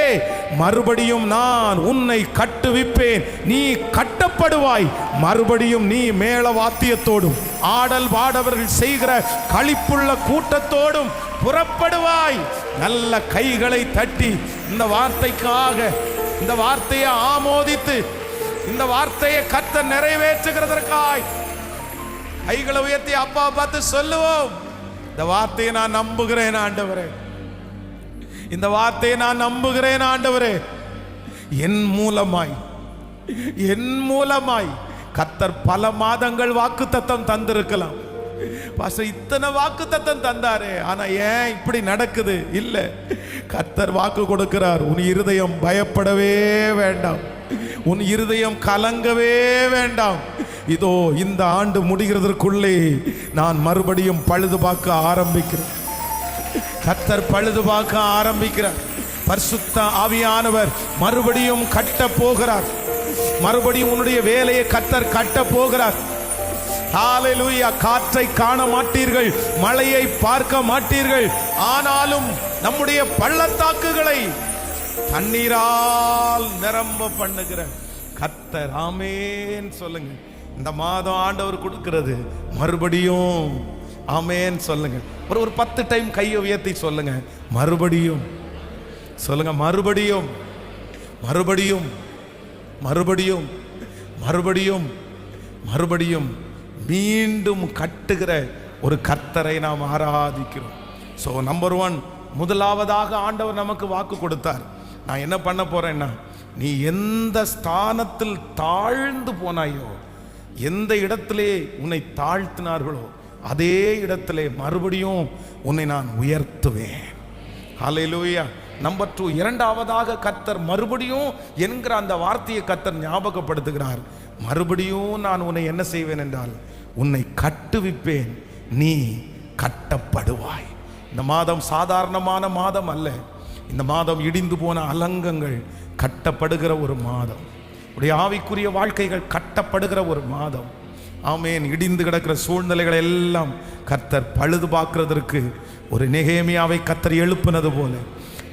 மறுபடியும் நான் உன்னை கட்டுவிப்பேன், நீ கட்டப்படுவாய், மறுபடியும் நீ மேள வாத்தியத்தோடும் ஆடல் பாடவர்கள் செய்கிற களிப்புள்ள கூட்டத்தோடும் புறப்படுவாய். நல்ல கைகளை தட்டி இந்த வார்த்தைக்காக, இந்த வார்த்தையை ஆமோதித்து, இந்த வார்த்தையை கர்த்தர் நிறைவேற்றுகிறதற்காய் கைகளை உயர்த்தி அப்பா பார்த்து சொல்லுவோம், இந்த வார்த்தையை நான் நம்புகிறேன் ஆண்டவரே, இந்த வார்த்தையை நான் நம்புகிறேன் ஆண்டவரே. என் மூலமாய் கர்த்தர் பல மாதங்கள் வாக்குத்தத்தம் தந்திருக்கலாம். பாஸ்டர் இத்தனை வாக்குத்தத்தம் தந்தாரே, ஆனா ஏன் இப்படி நடக்குது? இல்ல, கர்த்தர் வாக்கு கொடுக்கிறார். உன் இருதயம் பயப்படவே வேண்டாம், உன் இருதயம் கலங்கவே வேண்டாம். இதோ இந்த ஆண்டு முடிகிறதற்குள்ளே நான் மறுபடியும் பழுது பார்க்க ஆரம்பிக்கிறேன். கர்த்தர் பழுது பார்க்க ஆரம்பிக்கிறார். பரிசுத்த ஆவியானவர் மறுபடியும் கட்ட போகிறார். மறுபடியும் உன்னுடைய வேலையை கர்த்தர் கட்ட போகிறார். ஹல்லேலூயா. காற்றை காண மாட்டீர்கள், மழையை பார்க்க மாட்டீர்கள், ஆனாலும் நம்முடைய பள்ளத்தாக்குகளை தண்ணீரால் நிரம்ப பண்ணுகிற கர்த்தர். ஆமென் சொல்லுங்க. இந்த மாதம் ஆண்டவர் கொடுக்கிறது. மறுபடியும் ஆமென் சொல்லுங்க. ஒரு 10 டைம் கையை உயர்த்தி சொல்லுங்க. மறுபடியும் சொல்லுங்க. மறுபடியும் மறுபடியும் மறுபடியும் மறுபடியும் மறுபடியும் மீண்டும் கட்டுகிற ஒரு கர்த்தரை நாம் ஆராதிக்கிறோம். ஸோ நம்பர் 1, முதலாவதாக ஆண்டவர் நமக்கு வாக்கு கொடுத்தார். நான் என்ன பண்ண போறேன்னா, நீ எந்த ஸ்தானத்தில் தாழ்ந்து போனாயோ, எந்த இடத்திலே உன்னை தாழ்த்தினார்களோ அதே இடத்திலே மறுபடியும் உன்னை நான் உயர்த்துவேன். ஹல்லேலூயா. நம்பர் 2, இரண்டாவதாக கர்த்தர் மறுபடியும் என்கிற அந்த வார்த்தையை கர்த்தர் ஞாபகப்படுத்துகிறார். மறுபடியும் நான் உன்னை என்ன செய்வேன் என்றால், உன்னை கட்டுவிப்பேன், நீ கட்டப்படுவாய். இந்த மாதம் சாதாரணமான மாதம் அல்ல. இந்த மாதம் இடிந்து போன அலங்கங்கள் கட்டப்படுகிற ஒரு மாதம். உடைய ஆவிக்குரிய வாழ்க்கைகள் கட்டப்படுகிற ஒரு மாதம். ஆமென். இடிந்து கிடக்கிற சூழ்நிலைகளை எல்லாம் கர்த்தர் பழுது பார்க்கிறதற்கு ஒரு நெகேமியாவை கர்த்தர் எழுப்பினது போல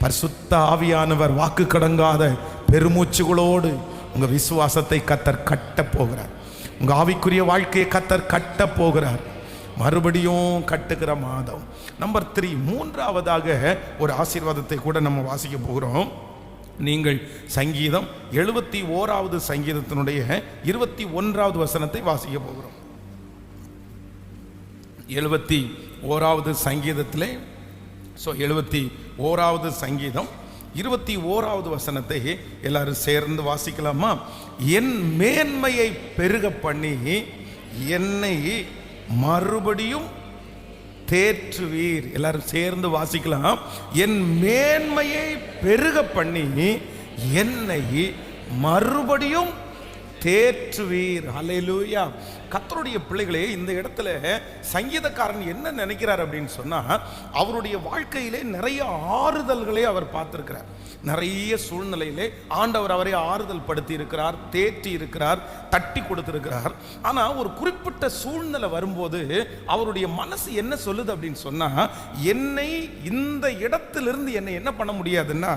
பரிசுத்த ஆவியானவர் வாக்கு கடங்காத பெருமூச்சுகளோடு உங்க விசுவாசத்தை கர்த்தர் கட்ட போகிறார். உங்க ஆவிக்குரிய வாழ்க்கையை கர்த்தர் கட்ட போகிறார். மறுபடியும் கட்டுகிற மாதம். நம்பர் 3, மூன்றாவதாக ஒரு ஆசீர்வாதத்தை கூட நம்ம வாசிக்க போகிறோம். நீங்கள் சங்கீதம் 71வது சங்கீதத்தினுடைய 21வது வசனத்தை வாசிக்க போகிறோம். 71வது சங்கீதத்திலே 71வது சங்கீதம் 21வது வசனத்தை எல்லாரும் சேர்ந்து வாசிக்கலாமா? என் மேன்மையை பெருக பண்ணி என்னை மறுபடியும் தேற்றுவீர். எல்லாரும் சேர்ந்து வாசிக்கலாம். என் மேன்மையை பெருக பண்ணி என்னை மறுபடியும் தேற்றுவீர். ஹல்லேலூயா. கர்த்தருடைய பிள்ளைகளே, இந்த இடத்துல சங்கீதக்காரன் என்ன நினைக்கிறார் அப்படின்னு சொன்னா, அவருடைய வாழ்க்கையிலே நிறைய ஆறுதல்களை அவர் பார்த்திருக்கிறார். நிறைய சூழ்நிலையிலே ஆண்டவர் அவரை ஆறுதல் படுத்தி இருக்கிறார், தேற்றி இருக்கிறார், தட்டி கொடுத்திருக்கிறார். ஆனா ஒரு குறிப்பிட்ட சூழ்நிலை வரும்போது அவருடைய மனசு என்ன சொல்லுது அப்படின்னு சொன்னா, என்னை இந்த இடத்திலிருந்து என்னை என்ன பண்ண முடியாதுன்னா,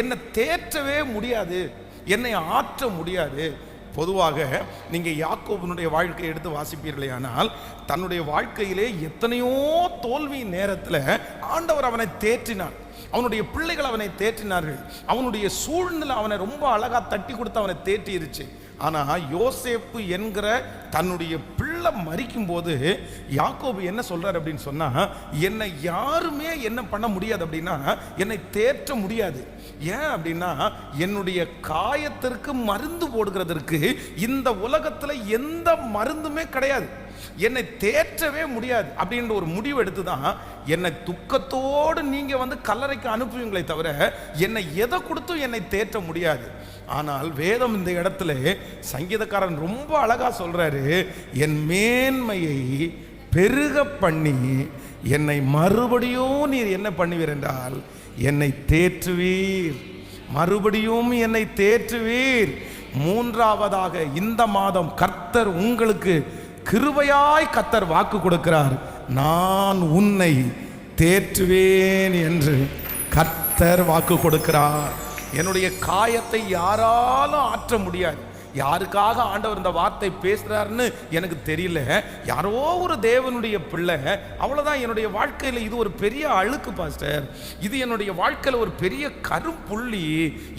என்னை தேற்றவே முடியாது, என்னை ஆற்ற முடியாது. பொதுவாக நீங்கள் யாக்கோபனுடைய வாழ்க்கையை எடுத்து வாசிப்பீர்களே ஆனால், தன்னுடைய வாழ்க்கையிலே எத்தனையோ தோல்வியின் நேரத்தில் ஆண்டவர் அவனை தேற்றினார். அவனுடைய பிள்ளைகள் அவனை தேற்றினார்கள். அவனுடைய சூழ்நிலை அவனை ரொம்ப அழகாக தட்டி கொடுத்து அவனை தேற்றிருச்சு. ஆனால் யோசேப்பு என்கிற தன்னுடைய பிள்ளை மரிக்கும் போது யாக்கோபு என்ன சொல்றார் அப்படின்னு சொன்னா, என்னை யாருமே என்ன பண்ண முடியாது அப்படின்னா, என்னை தேற்ற முடியாது. ஏன் அப்படின்னா, என்னுடைய காயத்திற்கு மருந்து போடுகிறதற்கு இந்த உலகத்துல எந்த மருந்துமே கிடையாது, என்னை தேற்றவே முடியாது அப்படின்ற ஒரு முடிவு எடுத்து தான் என்னை துக்கத்தோடு நீங்க வந்து கல்லறைக்கு அனுப்புவீங்களே தவிர என்னை எதை கொடுத்தும் என்னை தேற்ற முடியாது. ஆனால் வேதம் இந்த இடத்துல சங்கீதக்காரன் ரொம்ப அழகா சொல்றாரு, என் மேன்மையை பெருக பண்ணி என்னை மறுபடியும் நீர் என்ன பண்ணுவீர் என்றால் என்னை தேற்றுவீர், மறுபடியும் என்னை தேற்றுவீர். மூன்றாவதாக இந்த மாதம் கர்த்தர் உங்களுக்கு கிருபையாய் கர்த்தர் வாக்கு கொடுக்கிறார், நான் உன்னை தேற்றுவேன் என்று கர்த்தர் வாக்கு கொடுக்கிறார். என்னுடைய காயத்தை யாராலும் ஆற்ற முடியாது, யாருக்காக ஆண்டவர் இந்த வார்த்தை பேசுறாருன்னு எனக்கு தெரியல. யாரோ ஒரு தேவனுடைய பிள்ளை, அவ்வளவுதான். என்னுடைய வாழ்க்கையில் இது ஒரு பெரிய அழுக்கு பாஸ்டர், இது என்னுடைய வாழ்க்கையில் ஒரு பெரிய கரும்புள்ளி,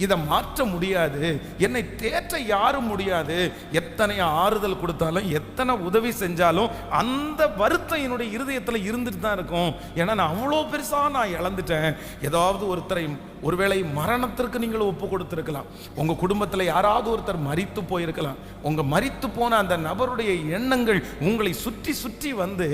இதை மாற்ற முடியாது, என்னை தேற்ற யாரும் முடியாது. எத்தனை ஆறுதல் கொடுத்தாலும் எத்தனை உதவி செஞ்சாலும் அந்த வருத்தம் என்னுடைய இருதயத்தில் இருந்துட்டு தான் இருக்கும். ஏன்னா நான் அவ்வளோ பெருசா நான் இழந்துட்டேன். ஏதாவது ஒருத்தரை ஒருவேளை மரணத்திற்கு நீங்கள் ஒப்பு கொடுத்திருக்கலாம். உங்க குடும்பத்தில் யாராவது ஒருத்தர் மரித்து போயிருக்கலாம். உங்க மரித்து போன அந்த நபருடைய எண்ணங்கள் உங்களை சுற்றி சுற்றி வந்து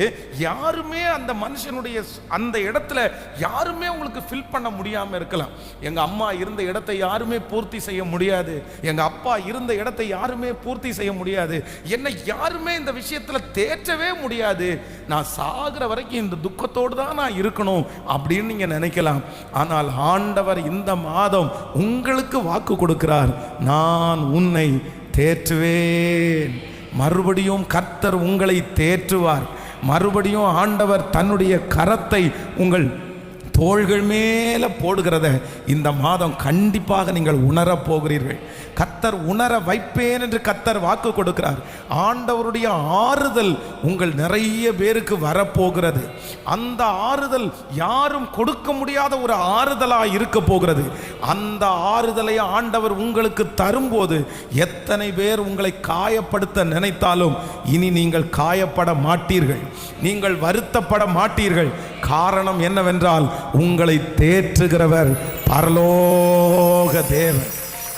யாருமே அந்த மனுஷனுடைய அந்த இடத்துல யாருமே உங்களுக்கு ஃபில் பண்ண முடியாம இருக்கலாம். எங்க அம்மா இருந்த இடத்தை யாருமே பூர்த்தி செய்ய முடியாது, எங்க அப்பா இருந்த இடத்தை யாருமே பூர்த்தி செய்ய முடியாது, என்னை யாருமே இந்த விஷயத்துல தேற்றவே முடியாது, நான் சாகிற வரைக்கும் இந்த துக்கத்தோடு தான் நான் இருக்கணும் அப்படின்னு நீங்க நினைக்கலாம். ஆனால் ஆண்டவர் இந்த மாதம் உங்களுக்கு வாக்கு கொடுக்கிறார், நான் உன்னை தேற்றுவேன். மறுபடியும் கர்த்தர் உங்களை தேற்றுவார். மறுபடியும் ஆண்டவர் தன்னுடைய கரத்தை உங்கள் தோள்கள் மேல போடுகிறத இந்த மாதம் கண்டிப்பாக நீங்கள் உணரப் போகிறீர்கள். கர்த்தர் உணர வைப்பேன் என்று கர்த்தர் வாக்கு கொடுக்கிறார். ஆண்டவருடைய ஆறுதல் உங்கள் நிறைய பேருக்கு வரப்போகிறது. அந்த ஆறுதல் யாரும் கொடுக்க முடியாத ஒரு ஆறுதலாக இருக்க போகிறது. அந்த ஆறுதலை ஆண்டவர் உங்களுக்கு தரும்போது எத்தனை பேர் உங்களை காயப்படுத்த நினைத்தாலும் இனி நீங்கள் காயப்பட மாட்டீர்கள், நீங்கள் வருத்தப்பட மாட்டீர்கள். காரணம் என்னவென்றால் உங்களை தேற்றுகிறவர் பரலோக தேவன்.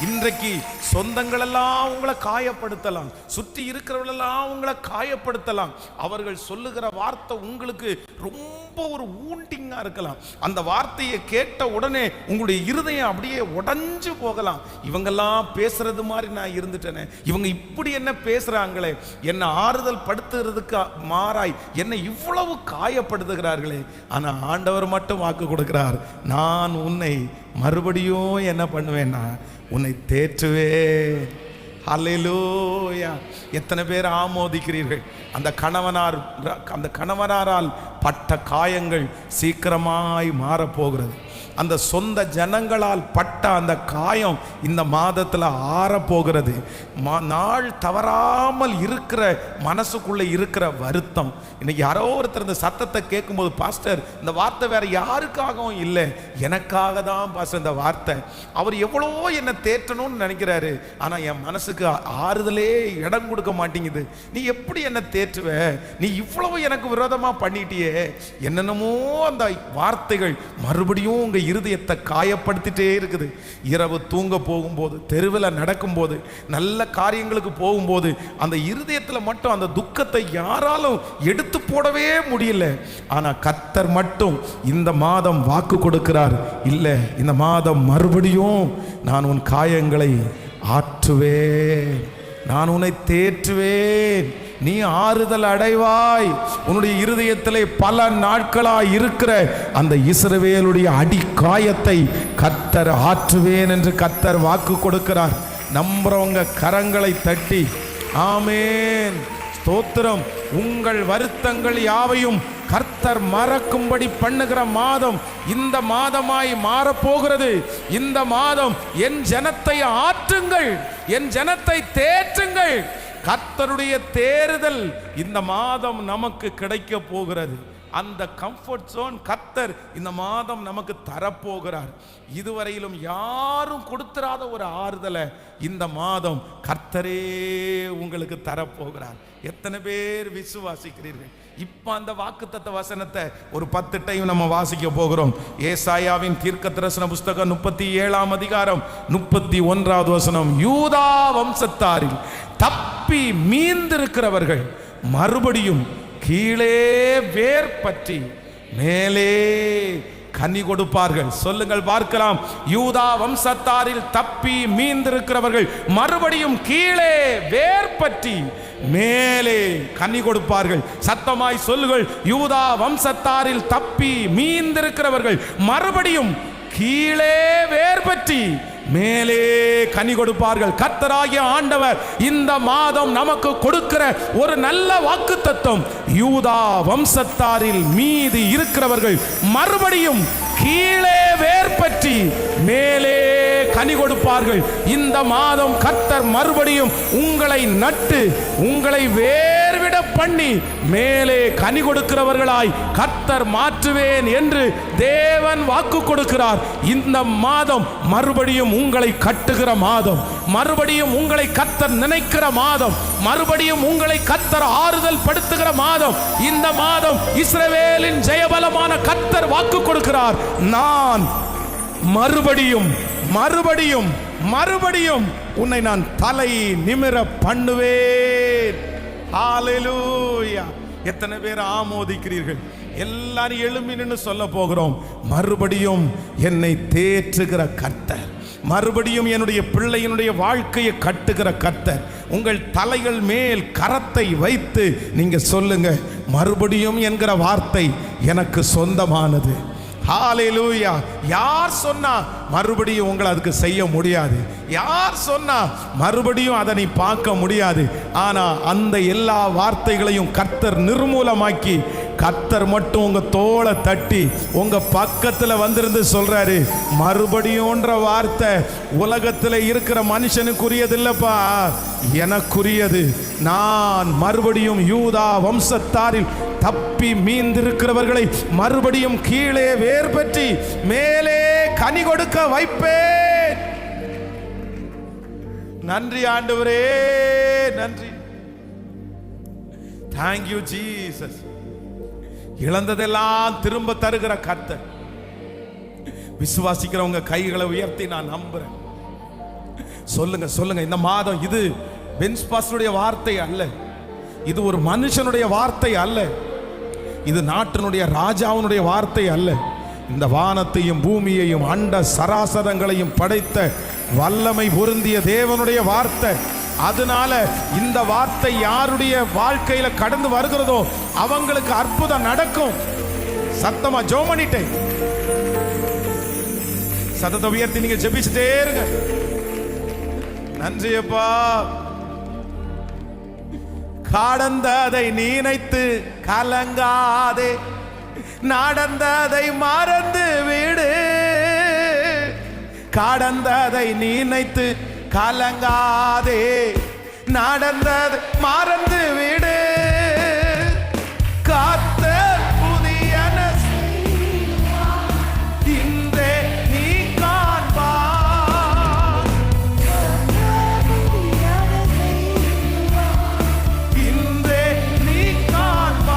இன்றைக்கு சொந்தங்கள் எல்லாம் உங்களை காயப்படுத்தலாம், சுற்றி இருக்கிறவர்களெல்லாம் உங்களை காயப்படுத்தலாம். அவர்கள் சொல்லுகிற வார்த்தை உங்களுக்கு ரொம்ப ஒரு ஊண்டிங்கா இருக்கலாம். அந்த வார்த்தையை கேட்ட உடனே உங்களுடைய இருதயம் அப்படியே உடைஞ்சு போகலாம். இவங்கெல்லாம் பேசுறது மாதிரி நான் இருந்துட்டேனே, இவங்க இப்படி என்ன பேசுறாங்களே, என்னை ஆறுதல் படுத்துறதுக்கு மாறாய் என்னை இவ்வளவு காயப்படுத்துகிறார்களே. ஆனா ஆண்டவர் மட்டும் வாக்கு கொடுக்கிறார், நான் உன்னை மறுபடியும் என்ன பண்ணுவேன்னா உன்னை தேற்றுவே. ஹல்லேலூயா. எத்தனை பேர் ஆமோதிக்கிறீர்கள்? அந்த கணவனாரால் பட்ட காயங்கள் சீக்கிரமாய் மாறப்போகிறது. அந்த சொந்த ஜனங்களால் பட்ட அந்த காயம் இந்த மாதத்தில் ஆறப்போகிறது. நாள் தவறாமல் இருக்கிற மனசுக்குள்ளே இருக்கிற வருத்தம். இன்னைக்கு யாரோ ஒருத்தர் இந்த சத்தத்தை கேட்கும்போது, பாஸ்டர் இந்த வார்த்தை வேற யாருக்காகவும் இல்லை, எனக்காக தான் பாஸ்டர் இந்த வார்த்தை. அவர் எவ்வளோ என்னை தேற்றணும்னு நினைக்கிறாரு, ஆனால் என் மனசுக்கு ஆறுதலே இடம் கொடுக்க மாட்டேங்குது. நீ எப்படி என்னை தேற்றுவ, நீ இவ்வளவு எனக்கு விரோதமாக பண்ணிட்டியே. என்னென்னமோ அந்த வார்த்தைகள் மறுபடியும் உங்கள் இருதயத்தை காயப்படுத்திட்டே இருக்குது. இரவு தூங்க போகும்போது, தெருவில் நடக்கும்போது, நல்ல காரியங்களுக்கு போகும்போது அந்த இருதயத்தில் மட்டும் அந்த துக்கத்தை யாராலும் எடுத்து போடவே முடியல. ஆனா கர்த்தர் மட்டும் இந்த மாதம் வாக்கு கொடுக்கிறார், இல்லை இந்த மாதம் மறுபடியும் நான் உன் காயங்களை ஆற்றுவேன், நான் உன்னை தேற்றுவேன், நீ ஆறுதல் அடைவாய். உன்னுடைய இருதயத்திலே பல நாட்களாய் இருக்கிற அந்த இஸ்ரவேலுடைய அடிக்காயத்தை கர்த்தர் ஆற்றுவேன் என்று கர்த்தர் வாக்கு கொடுக்கிறார். நம்புறவங்க கரங்களை தட்டி ஆமென், ஸ்தோத்திரம். உங்கள் வருத்தங்கள் யாவையும் கர்த்தர் மறக்கும்படி பண்ணுகிற மாதம் இந்த மாதமாய் மாறப்போகிறது. இந்த மாதம் என் ஜனத்தை ஆற்றுங்கள், என் ஜனத்தை தேற்றுங்கள். கர்த்தருடைய தேறுதல் இந்த மாதம் நமக்கு கிடைக்க போகிறது. அந்த கம்ஃபர்ட் ஜோன் கர்த்தர் இந்த மாதம் நமக்கு தரப்போகிறார். இதுவரையிலும் யாரும் கொடுத்திராத ஒரு ஆறுதலை இந்த மாதம் கர்த்தரே உங்களுக்கு தரப்போகிறார். எத்தனை பேர் விசுவாசிக்கிறீர்கள்? இப்ப அந்த வாக்குத்தத்த வசனத்தை ஒரு 10 டைம் நம்ம வாசிக்க போகிறோம். ஏசாயாவின் தீர்க்கதரிசன புஸ்தகம் 37ஆம் அதிகாரம் 31வது வசனம். யூதா வம்சத்தாரில் தப்பி மீந்திருக்கிறவர்கள் மறுபடியும் கீழே வேர் பற்றி மேலே கனி கொடுப்பார்கள். சொல்லுங்கள் பார்க்கலாம். யூதா வம்சத்தாரில் தப்பி மீந்திருக்கிறவர்கள் மறுபடியும் கீழே வேர் பற்றி மேலே கனி கொடுப்பார்கள். சத்தமாய் சொல்லுங்கள். யூதா வம்சத்தாரில் தப்பி மீந்திருக்கிறவர்கள் மறுபடியும் கீழே வேர் பற்றி மேலே கனி கொடுப்பார்கள். கர்த்தராகிய ஆண்டவர் இந்த மாதம் நமக்கு கொடுக்கிற ஒரு நல்ல வாக்குத்தத்தம், யூதா வம்சத்தாரில் மீதி இருக்கிறவர்கள் மறுபடியும் கீழே வேர் பற்றி மேலே கனி கொடுப்பார்கள். இந்த மாதம் கர்த்தர் மறுபடியும் உங்களை நட்டு உங்களை வேர்விட பண்ணி மேலே கனி கொடுக்கிறவர்களாய் கர்த்தர் மாற்றுவேன் என்று தேவன் வாக்கு கொடுக்கிறார். இந்த மாதம் மறுபடியும் உங்களை கட்டுகிற மாதம், மறுபடியும் உங்களை கர்த்தர் நினைக்கிற மாதம், மறுபடியும் உங்களை கர்த்தர் ஆறுதல் படுத்துகிற மாதம். இந்த மாதம் இஸ்ரவேலின் ஜெயபலமான கர்த்தர் வாக்கு கொடுக்கிறார். நான் மறுபடியும் மறுபடியும் மறுபடியும் உன்னை நான் தலை நிமிர பண்ணுவேன். ஹல்லேலூயா. எத்தனை பேர் ஆமோதிக்கிறீர்கள்? எல்லாரும் எழும்பி நின்று சொல்ல போகிறோம், மறுபடியும் என்னை தேற்றுகிற கர்த்தர், மறுபடியும் என்னுடைய பிள்ளையினுடைய வாழ்க்கையை கட்டுகிற கர்த்தர். உங்கள் தலைகள் மேல் கரத்தை வைத்து நீங்க சொல்லுங்க, மறுபடியும் என்கிற வார்த்தை எனக்கு சொந்தமானது. ஹல்லேலூயா. யார் சொன்னா மறுபடியும் உங்களை அதுக்கு செய்ய முடியாது? யார் சொன்னா மறுபடியும் அதை நீ பார்க்க முடியாது? ஆனா அந்த எல்லா வார்த்தைகளையும் கர்த்தர் நிர்மூலமாக்கி கர்த்தர் மட்டும் உங்க தோளை தட்டி உங்க பக்கத்துல வந்திருந்து சொல்றாரு, மறுபடியும்ன்ற வார்த்தை உலகத்துல இருக்கிற மனுஷனுக்குரியது இல்லப்பா, எனக்குரியது. நான் மறுபடியும் யூதா வம்சத்தாரில் தப்பி மீந்திருக்கிறவர்களை மறுபடியும் கீழே வேர் பற்றி மேலே கனி கொடுக்க வைப்பேன். நன்றி ஆண்டவரே, நன்றி. Thank you Jesus. இழந்ததெல்லாம் திரும்ப தருகிற கர்த்தர். விசுவாசிக்கிறவங்க கைகளை உயர்த்தி நான் நம்புறேன். சொல்லுங்க சொல்லுங்க, இந்த மாதம் இது பென்ஸ் பாஸ்டருடைய வார்த்தை அல்ல, இது ஒரு மனுஷனுடைய வார்த்தை அல்ல, இது நாட்டினுடைய ராஜாவுடைய வார்த்தை அல்ல. இந்த வானத்தையும் பூமியையும் அண்ட சராசரங்களையும் படைத்த வல்லமை பொருந்திய தேவனுடைய வார்த்தை. அதனால இந்த வார்த்தை யாருடைய வாழ்க்கையில கடந்து வருகிறதோ அவங்களுக்கு அற்புதம் நடக்கும். சத்தமா ஜெபம் பண்ணிட்டேன். சத்தத்தை உயர்த்தி நீங்க ஜெபிச்சுட்டே இருங்க. நன்றி அப்பா. கடந்ததை நினைத்து கலங்காதே, நடந்ததை மறந்து விடு. கடந்ததை நினைத்து கலங்காதே, நடந்ததை மறந்து விடு. கர்த்தர் புதியன இன்றே நீ காண்பாய். இன்றே நீ காண்பாய்.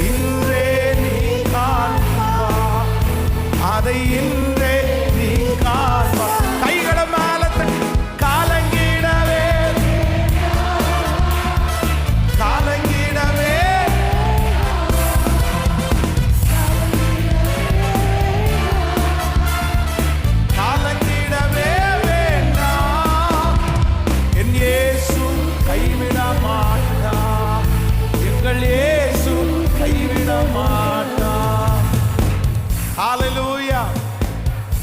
இன்றே நீ காண்பாய். அதை இன்றே நீ காண்பாய். கைகளை மேல காலங்கிடவே, காலங்கிடவே. காலங்கிடவே வேண்டாம். என் இயேசு கைவிட மாட்டார். எங்கள் இயேசு கைவிட மாட்டார். ஹல்லேலூயா.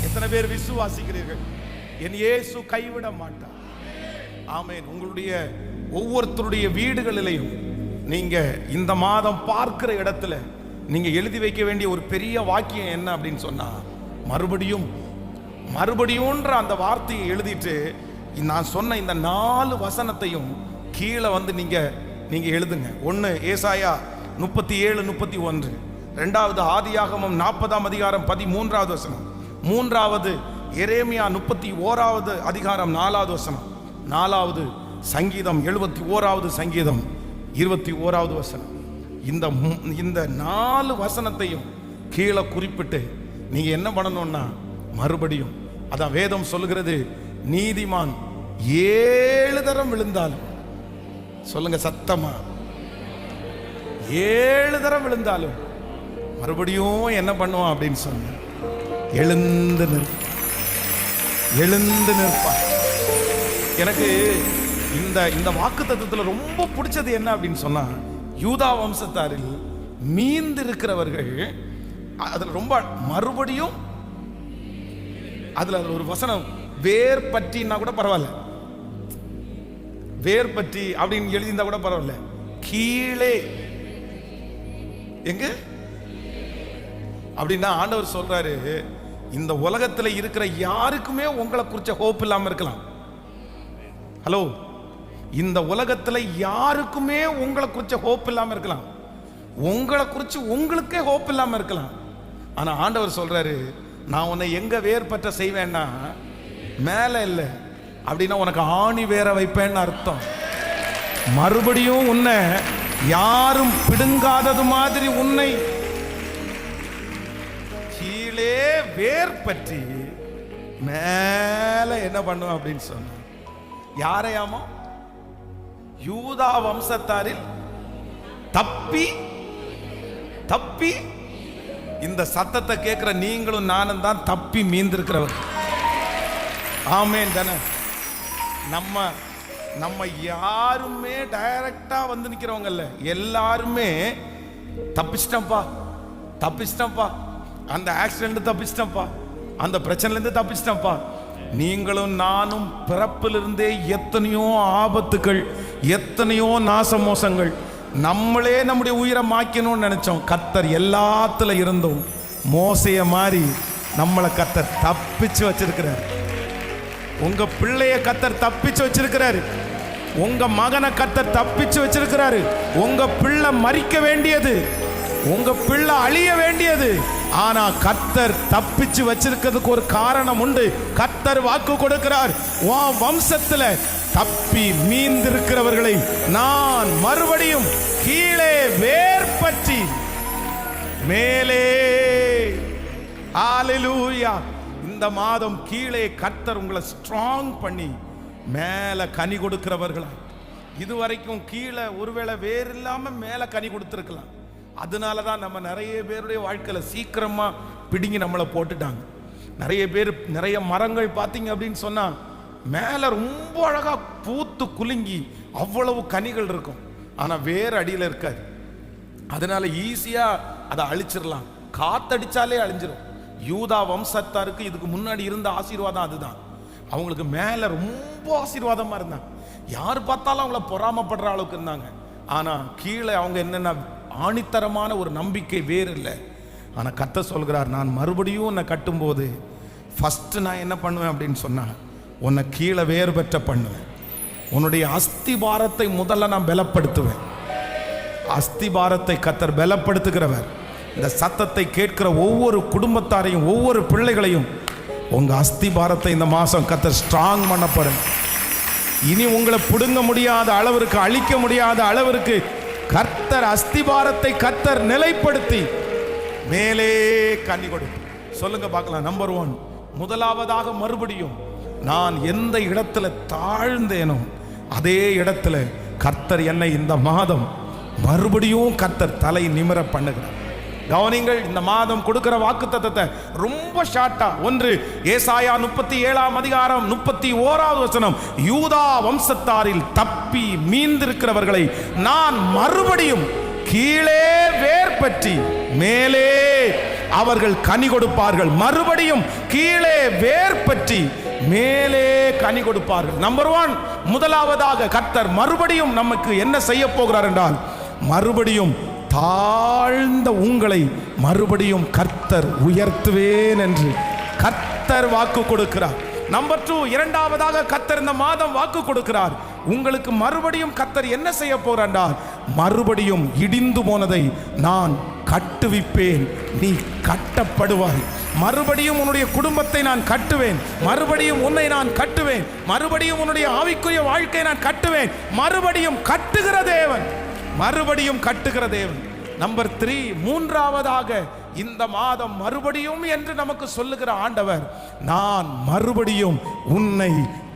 எத்தனை பேர் விசுவாசிக்கிறீர்கள்? என் இயேசு கைவிட மாட்டார். ஆமென். உங்களுடைய ஒவ்வொருத்தருடைய வீடுகளிலையும் நீங்க இந்த மாதம் பார்க்கிற இடத்துல நீங்க எழுதி வைக்க வேண்டிய ஒரு பெரிய வாக்கியம் என்ன அப்படின்னு சொன்னா, மறுபடியும் மறுபடியும்ன்ற அந்த வார்த்தையை எழுதிட்டு நான் சொன்ன இந்த 4 வசனத்தையும் கீழே வந்து நீங்க எழுதுங்க. ஒன்று ஏசாயா 37:31, ரெண்டாவது ஆதியாகமம் 40ஆம் அதிகாரம் 13வது வசனம், மூன்றாவது எரேமியா 31வது அதிகாரம் 4வது வசனம், நாலாவது சங்கீதம் 71வது சங்கீதம் 21வது வசனம். இந்த 4 வசனத்தையும் கீழே குறிப்பிட்டு நீங்க என்ன பண்ணணும்னா, மறுபடியும் அதான் வேதம் சொல்லுகிறது, நீதிமான் 7 தரம் விழுந்தாலும், சொல்லுங்க சத்தமா, 7 தரம் விழுந்தாலும் மறுபடியும் என்ன பண்ணுவான் அப்படின்னு சொன்ன, எழுந்து நிற்பான். எனக்கு இந்த வாக்கு தத்துவத்தில் ரொம்ப பிடிச்சது என்ன அப்படின்னு சொன்னா, யூதா வம்சத்தாரில் மீந்து இருக்கிறவர்கள் அதுல ரொம்ப மறுபடியும் அதுல ஒரு வசனம் வேர் பற்றினா கூட பரவாயில்ல, வேர் பற்றி அப்படின்னு எழுதியிருந்தா கூட பரவாயில்ல, கீழே எங்க அப்படின்னா ஆண்டவர் சொல்றாரு, இந்த உலகத்துல இருக்கிற யாருக்குமே உங்களை குறிச்ச ஹோப் இல்லாம இருக்கலாம். ஹலோ, இந்த உலகத்துல யாருக்குமே உங்களை குறிச்ச ஹோப் இல்லாம இருக்கலாம். உங்களை குறிச்சு உங்களுக்கே ஹோப் இல்லாம இருக்கலாம். ஆனா ஆண்டவர் சொல்றாரு, நான் உன்னை எங்க வேர்பற்ற செய்வேன்னா மேல இல்ல, அப்படின்னா உனக்கு ஆணி வேற வைப்பேன்னு அர்த்தம். மறுபடியும் உன்னை யாரும் பிடுங்காதது மாதிரி உன்னை கீழே வேர் பற்றி மேல என்ன பண்ணுவேன் அப்படின்னு சொன்ன. யாரையாமோ? யூதா வம்சத்தாரில் தப்பி தப்பி. இந்த சத்தத்தை கேட்கிற நீங்களும் நானும் தான் தப்பி மீந்திருக்கிறவர். ஆமென் தானே? நம்ம யாருமே டைரக்டா வந்து நிக்கிறவங்கல்ல, எல்லாருமே தப்பிச்சிட்டப்பா தப்பிச்சிட்டப்பா, அந்த ஆக்சிடென்ட் தப்பிச்சிட்டப்பா, அந்த பிரச்சனையிலிருந்து தப்பிச்சிட்டப்பா. நீங்களும் நானும் பிறப்பிலிருந்தே எத்தனையோ ஆபத்துகள், எத்தனையோ நாசமோசங்கள், நம்மளே நம்முடைய உயிரை மாக்கணும்னு நினைச்சோம். கர்த்தர் எல்லாத்துல இருந்தும் மோசைய மாதிரி நம்மளை கர்த்தர் தப்பிச்சு வச்சிருக்கிறார். உங்க பிள்ளைய கர்த்தர் தப்பிச்சு வச்சிருக்கிறாரு. உங்க மகனை கர்த்தர் தப்பிச்சு வச்சிருக்கிறாரு. உங்க பிள்ளை மரிக்க வேண்டியது, உங்க பிள்ளை அழிய வேண்டியது, ஆனா கர்த்தர் தப்பிச்சு வச்சிருக்கிறதுக்கு ஒரு காரணம் உண்டு. கர்த்தர் வாக்கு கொடுக்கிறார், உன் வம்சத்துல தப்பி மீந்திருக்கிறவர்களை நான் மறுபடியும் கீழே வேர்பற்றி மேலே. ஹல்லேலூயா. இந்த மாதம் கீழே கர்த்தர் உங்களை ஸ்ட்ராங் பண்ணி மேல கனி கொடுக்கிறவர்களா. இதுவரைக்கும் கீழே ஒருவேளை வேர் இல்லாம மேல கனி கொடுத்திருக்கலாம். அதனாலதான் நம்ம நிறைய பேருடைய வாழ்க்கையில சீக்கிரமா பிடுங்கி நம்மளை போட்டுட்டாங்க. நிறைய பேர், நிறைய மரங்கள் பார்த்தீங்க அப்படின்னு சொன்னா மேல ரொம்ப அழகா பூத்து குலுங்கி அவ்வளவு கனிகள் இருக்கும், ஆனா வேற அடியில இருக்காது. அதனால ஈஸியா அதை அழிச்சிடலாம், காத்தடிச்சாலே அழிஞ்சிரும். யூதா வம்சத்தாருக்கு இதுக்கு முன்னாடி இருந்த ஆசீர்வாதம் அதுதான். அவங்களுக்கு மேல ரொம்ப ஆசீர்வாதமா இருந்தாங்க, யார் பார்த்தாலும் அவங்கள பொறாமப்படுற அளவுக்கு இருந்தாங்க. ஆனா கீழே அவங்க என்னென்ன ஆணித்தரமான ஒரு நம்பிக்கை வேறு இல்லை. ஆனா கர்த்தர் சொல்கிறார், நான் மறுபடியும் உன்னை கட்டும்போது ஃபர்ஸ்ட் நான் என்ன பண்ணுவேன் அப்படின்னு சொன்னா, உன்னை கீழே வேறு பெற்ற பண்ணுவேன். உன்னுடைய அஸ்திபாரத்தை முதல்ல நான் பலப்படுத்துவேன். அஸ்திபாரத்தை கர்த்தர் பலப்படுத்துகிறவர். இந்த சத்தத்தை கேட்கிற ஒவ்வொரு குடும்பத்தாரையும், ஒவ்வொரு பிள்ளைகளையும் உங்க அஸ்திபாரத்தை இந்த மாசம் கர்த்தர் ஸ்ட்ராங் பண்ண போறேன். இனி உங்களை பிடுங்க முடியாத அளவிற்கு, அழிக்க முடியாத அளவிற்கு கர்த்தர் அஸ்திபாரத்தை கர்த்தர் நிலைப்படுத்தி மேலே கனி கொடுக்கும். சொல்லுங்க பார்க்கலாம். நம்பர் 1, முதலாவதாக மறுபடியும் நான் எந்த இடத்துல தாழ்ந்தேனோ அதே இடத்துல கர்த்தர் என்னை இந்த மாதம் மறுபடியும் கர்த்தர் தலை நிமிர பண்ணுகிறார். கவனிங்கள், இந்த மாதம் கொடுக்கிற வாக்குத்தத்தத்தை ரொம்ப ஷார்ட்டா. 1 ஏசாயா 37ஆம் அதிகாரம் 31வது வசனம், யூதா வம்சத்தாரில் தப்பி மீந்திருக்கிறவர்களை நான் மறுபடியும் கீழே வேர் பற்றி மேலே அவர்கள் கனி கொடுப்பார்கள். மறுபடியும் கீழே வேர் பற்றி மேலே கனி கொடுப்பார்கள். நம்பர் 1, முதலாவதாக கர்த்தர் மறுபடியும் நமக்கு என்ன செய்ய போகிறார் என்றால், மறுபடியும் தாழ்ந்த உங்களை மறுபடியும் கர்த்தர் உயர்த்துவேன் என்று கர்த்தர் வாக்கு கொடுக்கிறார். நம்பர் 2, இரண்டாவதாக கர்த்தர் இந்த மாதம் வாக்கு கொடுக்கிறார், உங்களுக்கு மறுபடியும் கர்த்தர் என்ன செய்ய போறார், மறுபடியும் இடிந்து போனதை நான் கட்டுவிப்பேன், நீ கட்டப்படுவாய். மறுபடியும் உன்னுடைய குடும்பத்தை நான் கட்டுவேன், மறுபடியும் உன்னை நான் கட்டுவேன், மறுபடியும் உன்னுடைய ஆவிக்குரிய வாழ்க்கையை நான் கட்டுவேன். மறுபடியும் கட்டுகிற தேவன், மறுபடியும் கட்டுகிற தேவன். நம்பர் 3, மூன்றாவதாக இந்த மாதம் மறுபடியும் என்று நமக்கு சொல்லுகிற ஆண்டவர், நான் மறுபடியும் உன்னை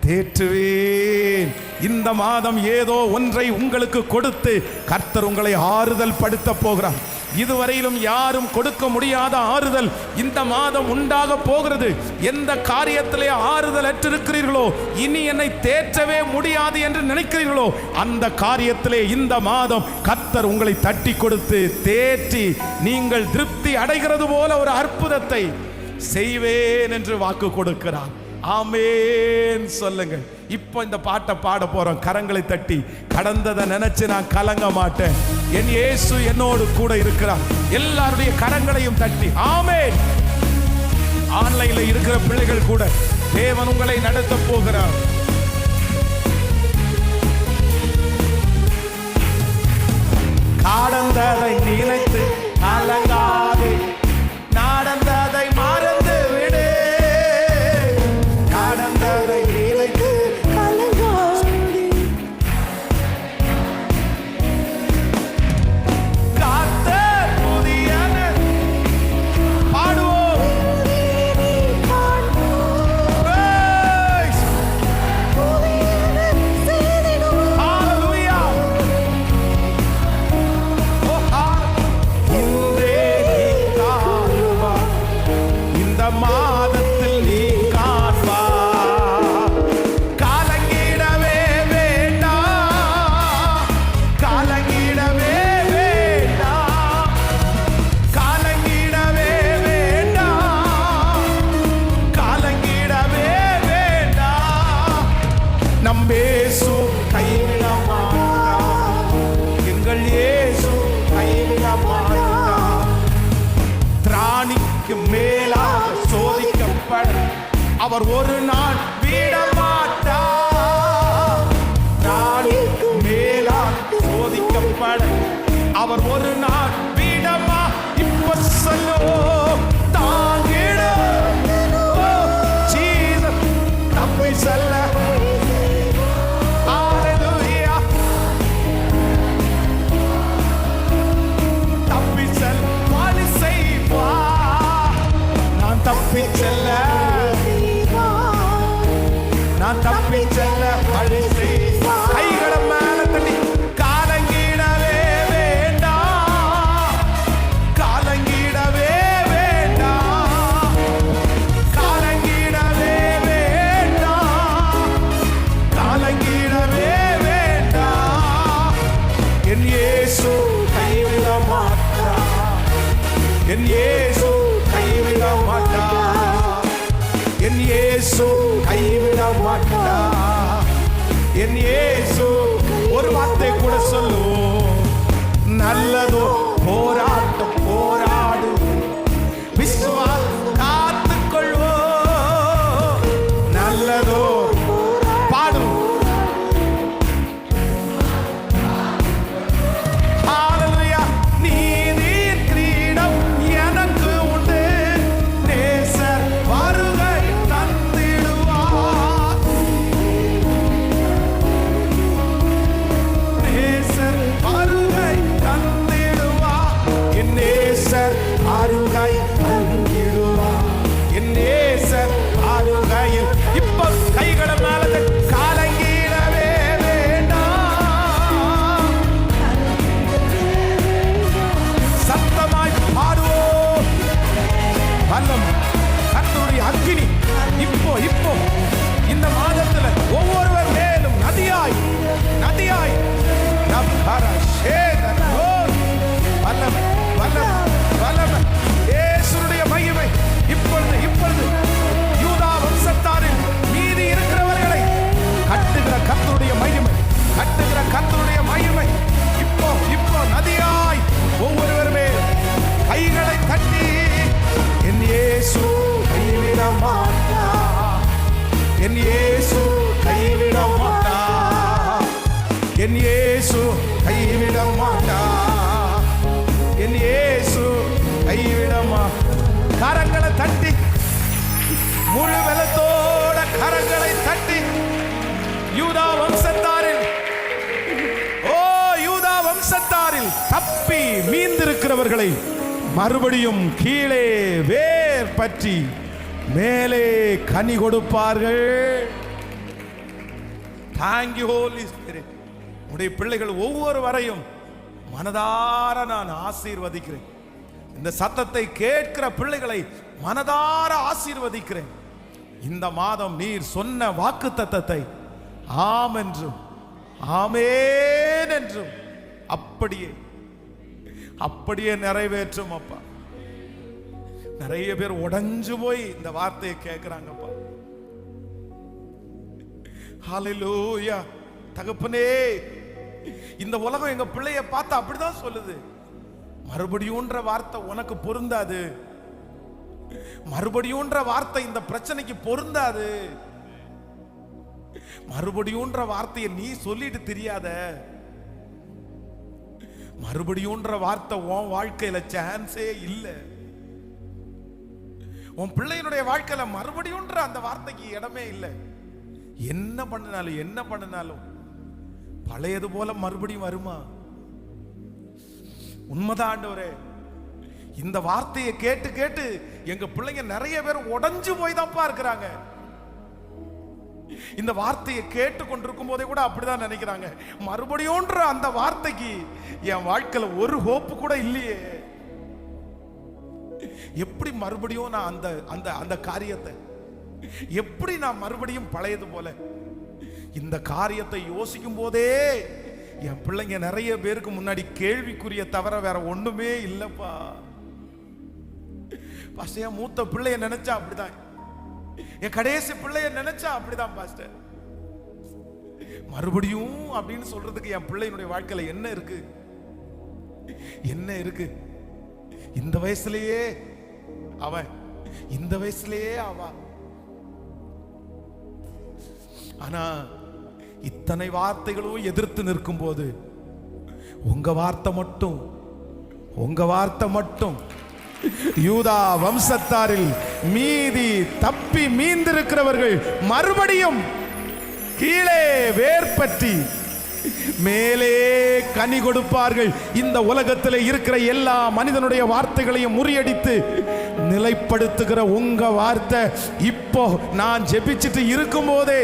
தேற்றுவேன். இந்த மாதம் ஏதோ ஒன்றை உங்களுக்கு கொடுத்து கர்த்தர் உங்களை ஆறுதல் படுத்த போகிறார். இதுவரையிலும் யாரும் கொடுக்க முடியாத ஆறுதல் இந்த மாதம் உண்டாக போகிறது. எந்த காரியத்திலே ஆறுதல் அற்றிருக்கிறீர்களோ, இனி என்னை தேற்றவே முடியாது என்று நினைக்கிறீர்களோ, அந்த காரியத்திலே இந்த மாதம் கர்த்தர் உங்களை தட்டி கொடுத்து தேற்றி நீங்கள் திருப்தி அடைகிறது போல ஒரு அற்புதத்தை செய்வேன் என்று வாக்கு கொடுக்கிறார். ஆமென் சொல்லுங்க. இப்போ இந்த பாட்டை பாட போறோம். கரங்களை தட்டி கடந்ததை நினைச்சு நான் கலங்க மாட்டேன். என் இயேசு என்னோடு கூட இருக்கிறார். எல்லாருடைய கரங்களையும் தட்டி ஆமென். ஆன்லைன்ல இருக்கிற பிள்ளைகள் கூட தேவன் உங்களை நடத்த போகிறார். கடந்ததை நினைத்து கலங்காதே, நடந்ததை மறந்து விடு. கடந்ததை நினைத்து கலங்காதே, கர்த்தர் புதியன பாடுவோம். மாதத்தில் நீ காண்பா, காலங்கிடவே வேண்டாம், காலங்கிடவே வேண்டாம், காலங்கிடவே வேண்டாம், காலங்கிடவே வேண்டாம். நம் இயேசு கைவிட மாட்டார், எங்கள் இயேசு கைவிட மாட்டார். திராணிக்கு மேலாக சோதிக்கப்பட அவர் ஒரு நாள் விட மாட்டார். திராணிக்கு மேலாக சோதிக்கப்பட அவர் ஒரு நாள் விடமா. இப்ப சொல்லுவோம், தாங்கிட ஜீசஸ் தப்பி செல்ல. ஹalleluya, தப்பி செல்ல வழி செய்வா. நான் தப்பி செல்ல, நான் தப்பி செல்ல வழி செய்வா. கைகளை மேல தட்டி காலங்கிடவே வேண்டாம், காலங்கிடவே வேண்டாம், காலங்கிடவே வேண்டாம், காலங்கிடவே வேண்டாம். என் இயேசு கைவிட மாட்டார், என் இயேசு கைவிட மாட்டார், என் இயேசு கைவிட மாட்டார், என் இயேசு. ஒரு வார்த்தை கூட சொல்லுவோம், நல்லதோ போராட்டம் போராடு, விசுவாசம் காத்துக்கொள்வோம். நல்லதோ பாடும். ஹalleluya, நீதியின் கிரீடம் எனக்கு உண்டு, நேசர் வருகை தந்திடுவார், நேசர் வருகை தந்திடுவார், என் நேசர் வருகை தந்திடுவார், என் நேசர் வருகையில். இப்போ கைகளை மேல தட்டி காலங்கிடவே வேண்டாம், சத்தமாய் பாடுவோம். வல்லம் கர்த்தருடைய அக்கினி இப்போ இப்போ இந்த மாதத்துல ஒவ்வொருவர் மேலும் நதியாய் நதியாய் வல்லம் வல்லம் வல்லம் இயேசுவுடைய மகிமை இப்பொழுது இப்பொழுது யூதா வம்சத்தாரில் மீதி இருக்கிறவர்களை கட்டுகிற கர்த்தருடைய மகிமை, கட்டுகிற கர்த்தருடைய மகிமை இப்போ இப்போ நதியாய் ஒவ்வொருவர் மேல் கைகளை தட்டி. என் இயேசு கைவிட மாட்டார், என் இயேசு கைவிட மாட்டார், என் இயேசு கைவிட மாட்டார், என் இயேசு கைவிட மாட்டார். கரங்களை தட்டி, முழு பலத்தோட கரங்களை தட்டி. யூதா வம்சத்தாரில், ஓ யூதா வம்சத்தாரில் தப்பி மீந்திருக்கிறவர்களை மறுபடியும் கீழே வேர் பற்றி மேலே கனி கொடுப்பார்கள். Thank you Holy Spirit. உடைய பிள்ளைகள் ஒவ்வொருவரையும் மனதார நான் ஆசீர்வதிக்கிறேன். இந்த சத்தத்தை கேட்கிற பிள்ளைகளை மனதார ஆசீர்வதிக்கிறேன். இந்த மாதம் நீர் சொன்ன வாக்குத்தத்தத்தை ஆம் என்றும் ஆமென் என்றும் அப்படியே அப்படியே நிறைவேற்றும் அப்பா. நிறைய பேர் உடைஞ்சு போய் இந்த வார்த்தையை கேட்கிறாங்கப்பா. ஹல்லேலூயா. தகப்பனே, இந்த உலகம் எங்க பிள்ளைய பார்த்து அப்படிதான் சொல்லுது. மறுபடியும்ன்ற வார்த்தை உனக்கு பொருந்தாது, மறுபடியும்ன்ற வார்த்தை இந்த பிரச்சனைக்கு பொருந்தாது, மறுபடியும்ன்ற வார்த்தையை நீ சொல்லிட்டு தெரியாத, மறுபடியும்ன்ற வார்த்தை உன் வாழ்க்கையில சான்ஸே இல்லை. உன் பிள்ளையினுடைய வாழ்க்கையில மறுபடியும்ன்ற அந்த வார்த்தைக்கு இடமே இல்லை. என்ன பண்ணினாலும் பழையது போல மறுபடியும் வருமா? உண்மைதான் ஆண்டவரே. இந்த வார்த்தையை கேட்டு கேட்டு எங்க பிள்ளைங்க நிறைய பேர் உடைஞ்சு போய் தான் இருக்கிறாங்க. இந்த வார்த்தையை கேட்டு கொண்டிருக்கும் போதே கூட அப்படிதான் நினைக்கிறாங்க. மறுபடியும்ன்ற அந்த வார்த்தைக்கு என் வாழ்க்கையில ஒரு ஹோப்பு கூட இல்லையே. எப்படி மறுபடியும் நான் அந்த அந்த அந்த காரியத்தை எப்படி நான் மறுபடியும் பழையது போல? இந்த காரியத்தை யோசிக்கும் போதே என் பிள்ளைங்க நிறைய பேருக்கு முன்னாடி கேள்விக்குரிய தவிர வேற ஒண்ணுமே இல்லப்பா. பாஸ்டர், என் மூத்த பிள்ளைய நினைச்சா அப்படிதான், என் கடைசி பிள்ளைய நினைச்சா அப்படிதான் பாஸ்டர். மறுபடியும் அப்படின்னு சொல்றதுக்கு என் பிள்ளையினுடைய வாழ்க்கையில என்ன இருக்கு? என்ன இருக்கு? இந்த வயசுலயே அவன், இந்த வயசுலயே அவ. ஆனா இத்தனை வார்த்தைகளும் எதிர்த்து நிற்கும் போது உங்க வார்த்தை மட்டும் யூதா வம்சத்தாரில் மீதி தப்பி மீந்திருக்கிறவர்கள் மறுபடியும் கீழே வேர்பற்றி மேலே கனி கொடுப்பார்கள். இந்த உலகத்தில் இருக்கிற எல்லா மனிதனுடைய வார்த்தைகளையும் முறியடித்து நிலைப்படுத்துகிற உங்க வார்த்தை இப்போ நான் ஜெபிச்சிட்டு இருக்கும் போதே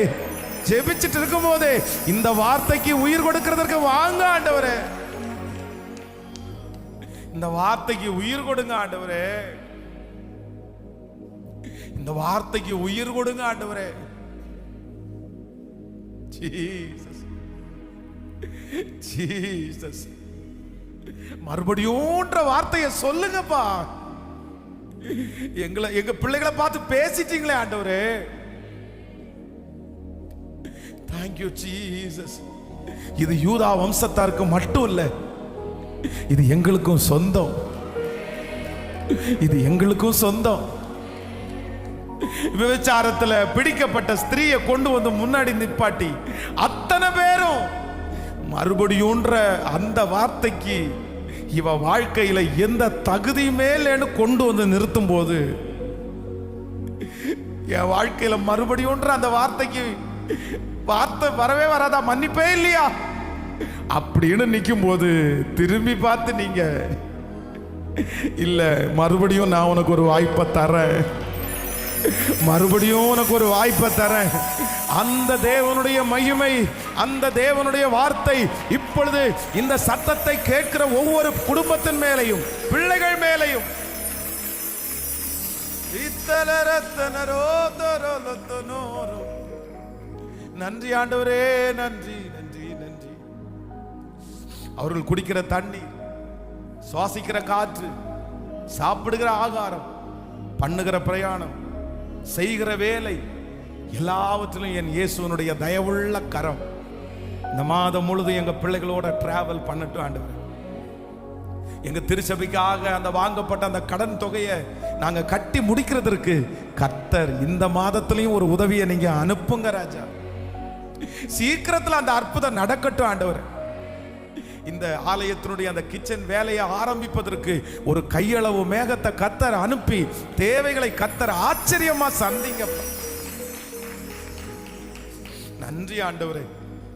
இந்த வார்த்தைக்கு உயிர் கொடுக்கிறதற்கு வாங்க ஆண்டவரே. இந்த வார்த்தைக்கு உயிர் கொடுங்க ஆண்டவரே. இந்த வார்த்தைக்கு உயிர் கொடுங்க ஆண்டவரே. ஜீசஸ், மறுபடியும்ன்ற வார்த்தையை சொல்லுங்கப்பா. எங்க பிள்ளைகளை பார்த்து பேசிட்டீங்களே ஆண்டவரே. Thank you Jesus. இது யூதா வம்சத்தாருக்கு மட்டும் இல்ல, இது எங்களுக்கும் சொந்தம். இது எங்களுக்கும் சொந்தம். விபச்சாரத்துல பிடிக்கப்பட்ட ஸ்திரீயை கொண்டு வந்து முன்னாடி நிப்பாட்டி அத்தனை பேரும் மறுபடியும்ன்ற அந்த வார்த்தைக்கு இவ வாழ்க்கையில எந்த தகுதியுமே இல்லைன்னு கொண்டு வந்து நிறுத்தும் போது என் வாழ்க்கையில மறுபடியும்ன்ற அந்த வார்த்தைக்கு வார்த்தை வரவே வராதா? மன்னிப்பே இல்லையா அப்படின்னு நிற்கும் போது திரும்பி பார்த்து நீங்க இல்ல, மறுபடியும் நான் உனக்கு ஒரு வாய்ப்பை தரேன், மறுபடியும் உனக்கு ஒரு வாய்ப்பை தரேன். அந்த தேவனுடைய மகிமை, அந்த தேவனுடைய வார்த்தை இப்பொழுது இந்த சத்தத்தை கேட்கிற ஒவ்வொரு குடும்பத்தின் மேலையும் பிள்ளைகள் மேலையும் நன்றி ஆண்டவரே, நன்றி நன்றி நன்றி. அவர்கள் குடிக்கிற தண்ணீர், சுவாசிக்கிற காற்று, சாப்பிடுகிற ஆகாரம், பண்ணுகிற பிரயாணம், செய்கிற வேலை, எல்லாவற்றிலும் என் இயேசுவனுடைய தயவுள்ள கரம் இந்த மாதம் முழுதும் எங்க பிள்ளைகளோட டிராவல் பண்ணட்டும் ஆண்டவரே. எங்க திருச்சபைக்காக அந்த வாங்கப்பட்ட அந்த கடன் தொகையை நாங்க கட்டி முடிக்கிறதுக்கு கர்த்தர் இந்த மாதத்திலையும் ஒரு உதவியை நீங்க அனுப்புங்க ராஜா. சீக்கிரத்தில் அந்த அற்புதம் நடக்கட்டும் ஆண்டவர். இந்த ஆலயத்தினுடைய அந்த கிச்சன் வேலையை ஆரம்பிப்பதற்கு ஒரு கையளவு மேகத்தை கர்த்தர் அனுப்பி தேவைகளை கர்த்தர் ஆச்சரியமா சந்திங்க. நன்றி ஆண்டவரே.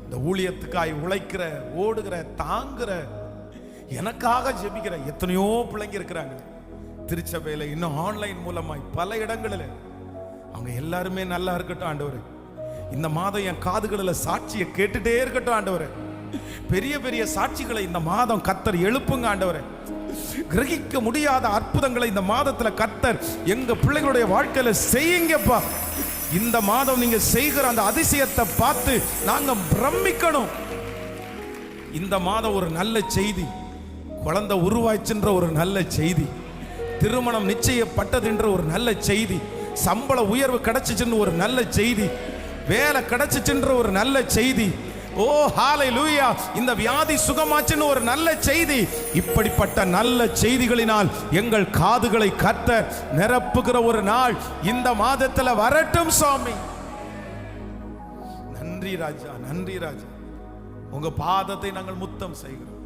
இந்த ஊழியத்துக்காய் உழைக்கிற, ஓடுகிற, தாங்குற, எனக்காக ஜெபிக்கிற எத்தனையோ பிள்ளைங்க இருக்கிறாங்க திருச்சபையில, இன்னும் ஆன்லைன் மூலமாய் பல இடங்களில். அவங்க எல்லாருமே நல்லா இருக்கட்டும் ஆண்டவரே. இந்த மாதம் என் காதுகளில் சாட்சியை கேட்டுட்டே இருக்கட்டும் ஆண்டவரே. பெரிய பெரிய சாட்சிகளை இந்த மாதம் கர்த்தர் எழுப்புங்க ஆண்டவரே. கிரகிக்க முடியாத அற்புதங்களை இந்த மாதத்துல கர்த்தர் எங்க பிள்ளைகளுடைய வாழ்க்கையில செய்யுங்கப்பா. இந்த மாதம் நீங்க செய்கிற அந்த அதிசயத்தை பார்த்து நாங்க பிரமிக்கணும். இந்த மாதம் ஒரு நல்ல செய்தி, குழந்தை உருவாச்சுன்ற ஒரு நல்ல செய்தி, திருமணம் நிச்சயப்பட்டதுன்ற ஒரு நல்ல செய்தி, சம்பள உயர்வு கிடைச்சிச்சுன்னு ஒரு நல்ல செய்தி, வேலை கிடைச்சிச்சுன்ற ஒரு நல்ல செய்தி, ஓ ஹalleluya, இந்த வியாதி சுகமாச்சுன்னு ஒரு நல்ல செய்தி. இப்படிப்பட்ட நல்ல செய்திகளினால் எங்கள் காதுகளை கர்த்தர் நிரப்புகிற ஒரு நாள் இந்த மாதத்துல வரட்டும் சுவாமி. நன்றி ராஜா, நன்றி ராஜா. உங்க பாதத்தை நாங்கள் முத்தம் செய்கிறோம்.